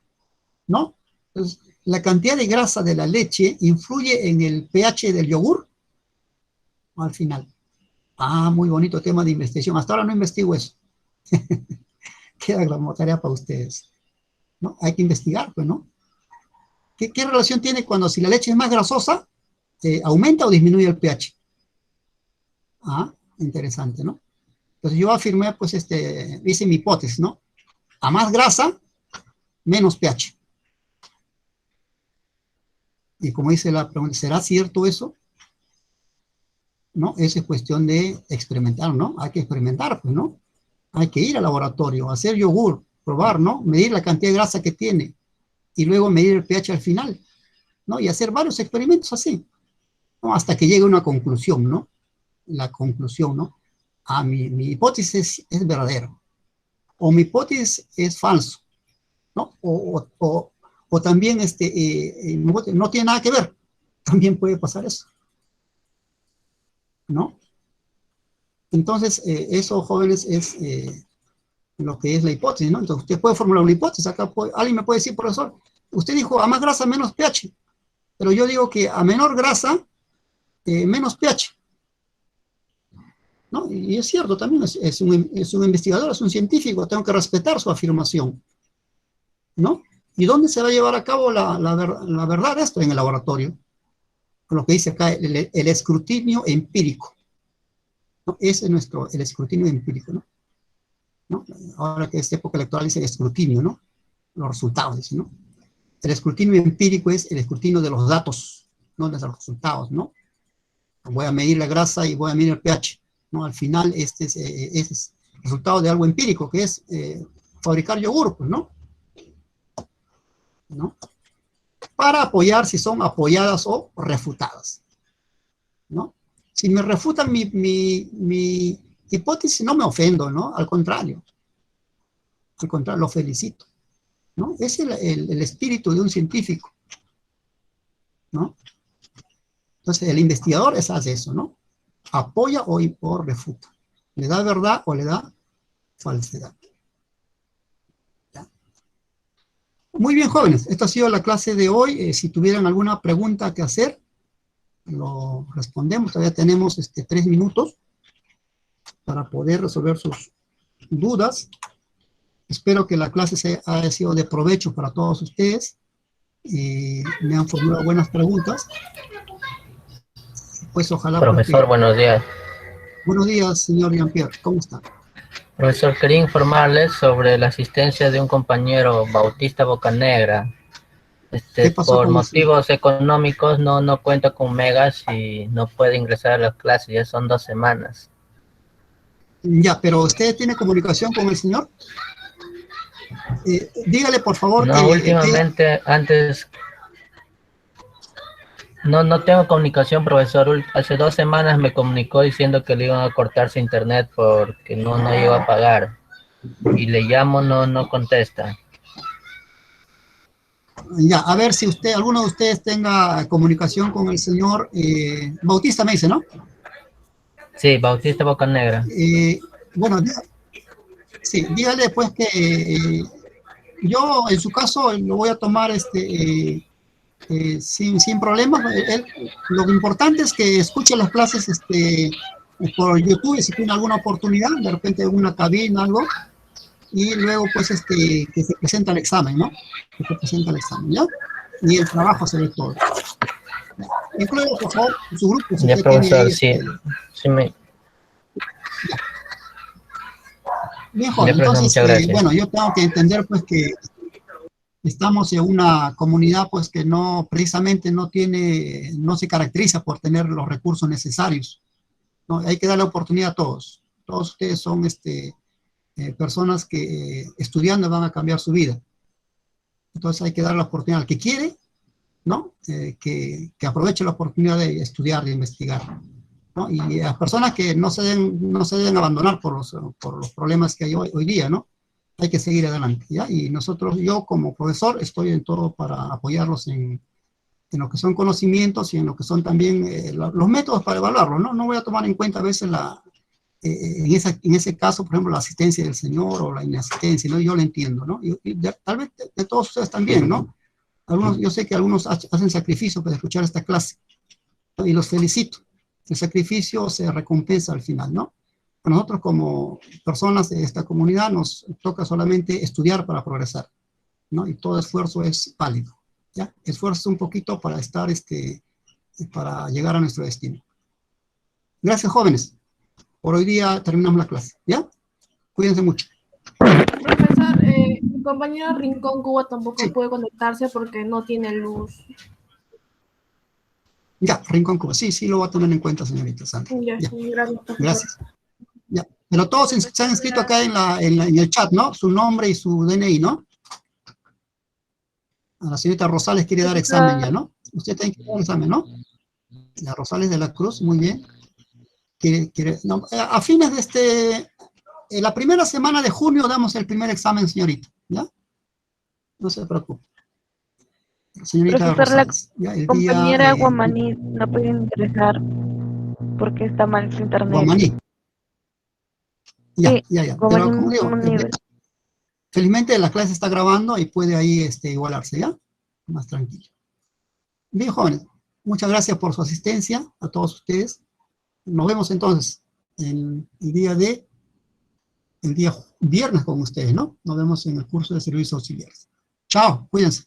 ¿no? Entonces, ¿la cantidad de grasa de la leche influye en el pH del yogur? Al final. Ah, muy bonito tema de investigación. Hasta ahora no investigo eso. Queda como tarea para ustedes, ¿no? Hay que investigar, pues, ¿no? ¿Qué relación tiene cuando si la leche es más grasosa, aumenta o disminuye el pH? Ah, interesante, ¿no? Entonces yo afirmé, pues, hice mi hipótesis, ¿no? A más grasa, menos pH. Y como dice la pregunta, ¿será cierto eso? ¿No? Esa es cuestión de experimentar, ¿no? Hay que experimentar, pues, ¿no? Hay que ir al laboratorio, hacer yogur, probar, ¿no? Medir la cantidad de grasa que tiene y luego medir el pH al final, ¿no? Y hacer varios experimentos así, ¿no? Hasta que llegue a una conclusión, ¿no? La conclusión, ¿no? Ah, mi hipótesis es verdadera. O mi hipótesis es falso, ¿no? O también no tiene nada que ver. También puede pasar eso, ¿no? Entonces, eso, jóvenes, es lo que es la hipótesis, ¿no? Entonces, usted puede formular una hipótesis. Acá alguien me puede decir, profesor, usted dijo a más grasa, menos pH. Pero yo digo que a menor grasa, menos pH. ¿No? Y es cierto, también es un investigador, es un científico, tengo que respetar su afirmación, ¿no? ¿Y dónde se va a llevar a cabo la verdad de esto? En el laboratorio. Lo que dice acá, el escrutinio empírico, ¿no? Ese es el escrutinio empírico, ¿no? ¿No? Ahora que es época electoral dice escrutinio, ¿no? Los resultados, dice, ¿no? El escrutinio empírico es el escrutinio de los datos, no de los resultados, ¿no? Voy a medir la grasa y voy a medir el pH, ¿no? Al final, este es el resultado de algo empírico, que es fabricar yogur, pues, ¿no? ¿No? Para apoyar si son apoyadas o refutadas, ¿no? Si me refutan mi hipótesis, no me ofendo, ¿no? Al contrario, lo felicito, ¿no? Es el espíritu de un científico, ¿no? Entonces, el investigador hace eso, ¿no? Apoya o refuta. Le da verdad o le da falsedad. ¿Ya? Muy bien, jóvenes. Esta ha sido la clase de hoy. Si tuvieran alguna pregunta que hacer, lo respondemos. Todavía tenemos 3 minutos para poder resolver sus dudas. Espero que la clase haya sido de provecho para todos ustedes. me han formulado buenas preguntas. Pues ojalá... Profesor, buenos días. Buenos días, señor Jean-Pierre, ¿cómo está? Profesor, quería informarles sobre la asistencia de un compañero Bautista Bocanegra. ¿Qué pasó Por con motivos económicos no cuenta con megas y no puede ingresar a las clases, ya son 2 semanas. Ya, pero ¿usted tiene comunicación con el señor? Dígale, por favor, No, últimamente, antes... No tengo comunicación, profesor. Hace 2 semanas me comunicó diciendo que le iban a cortar su internet porque no iba a pagar. Y le llamo, no contesta. Ya, a ver si alguno de ustedes tenga comunicación con el señor Bautista, me dice, ¿no? Sí, Bautista Bocanegra. Bueno, sí, dígale pues que yo en su caso lo voy a tomar sin problemas. Lo importante es que escuche las clases por YouTube, si tiene alguna oportunidad, de repente una cabina, algo, y luego pues que se presenta el examen, ¿no? Que se presenta el examen, ¿ya? Y el trabajo se ve todo. Incluye, por favor, su grupo. Si ya, profesor, ahí, sí me... Ya. Bien, joven. Entonces, bueno, yo tengo que entender pues que estamos en una comunidad pues que precisamente no se caracteriza por tener los recursos necesarios, ¿no? Hay que darle oportunidad a todos. Todos ustedes son personas que estudiando van a cambiar su vida. Entonces hay que dar la oportunidad al que quiere, ¿no? Que aproveche la oportunidad de estudiar, de investigar, ¿no? Y a personas que no se deben abandonar por los problemas que hay hoy día, ¿no? Hay que seguir adelante, ¿ya? Y yo como profesor estoy en todo para apoyarlos en lo que son conocimientos y en lo que son también los métodos para evaluarlo, ¿no? No voy a tomar en cuenta a veces en ese caso, por ejemplo, la asistencia del señor o la inasistencia, ¿no? Yo lo entiendo, ¿no? Y tal vez de todos ustedes también, ¿no? Yo sé que algunos hacen sacrificio para escuchar esta clase, ¿no? Y los felicito. El sacrificio se recompensa al final, ¿no? A nosotros como personas de esta comunidad nos toca solamente estudiar para progresar, ¿no? Y todo esfuerzo es válido, ¿ya? Esfuerzo un poquito para para llegar a nuestro destino. Gracias, jóvenes. Por hoy día terminamos la clase, ¿ya? Cuídense mucho. Profesor, mi compañero Rincón Cuba tampoco puede conectarse porque no tiene luz. Ya, Rincón Cuba, sí, lo voy a tener en cuenta, señorita Sandra. Ya. Gracias. Ya. Pero todos se han escrito acá en el chat, ¿no? Su nombre y su DNI, ¿no? A la señorita Rosales quiere dar examen ya, ¿no? Usted tiene que dar examen, ¿no? La Rosales de la Cruz, muy bien. No, a fines de la primera semana de junio damos el primer examen, señorita, ¿ya? No se preocupe. Señorita Rosales, la compañera Guamaní no puede ingresar porque está mal su internet. Guamaní. Ya. Guamaní, pero como digo, felizmente la clase está grabando y puede ahí igualarse, ¿ya? Más tranquilo. Bien, jóvenes, muchas gracias por su asistencia a todos ustedes. Nos vemos entonces el día viernes con ustedes, ¿no? Nos vemos en el curso de servicios auxiliares. Chao, cuídense.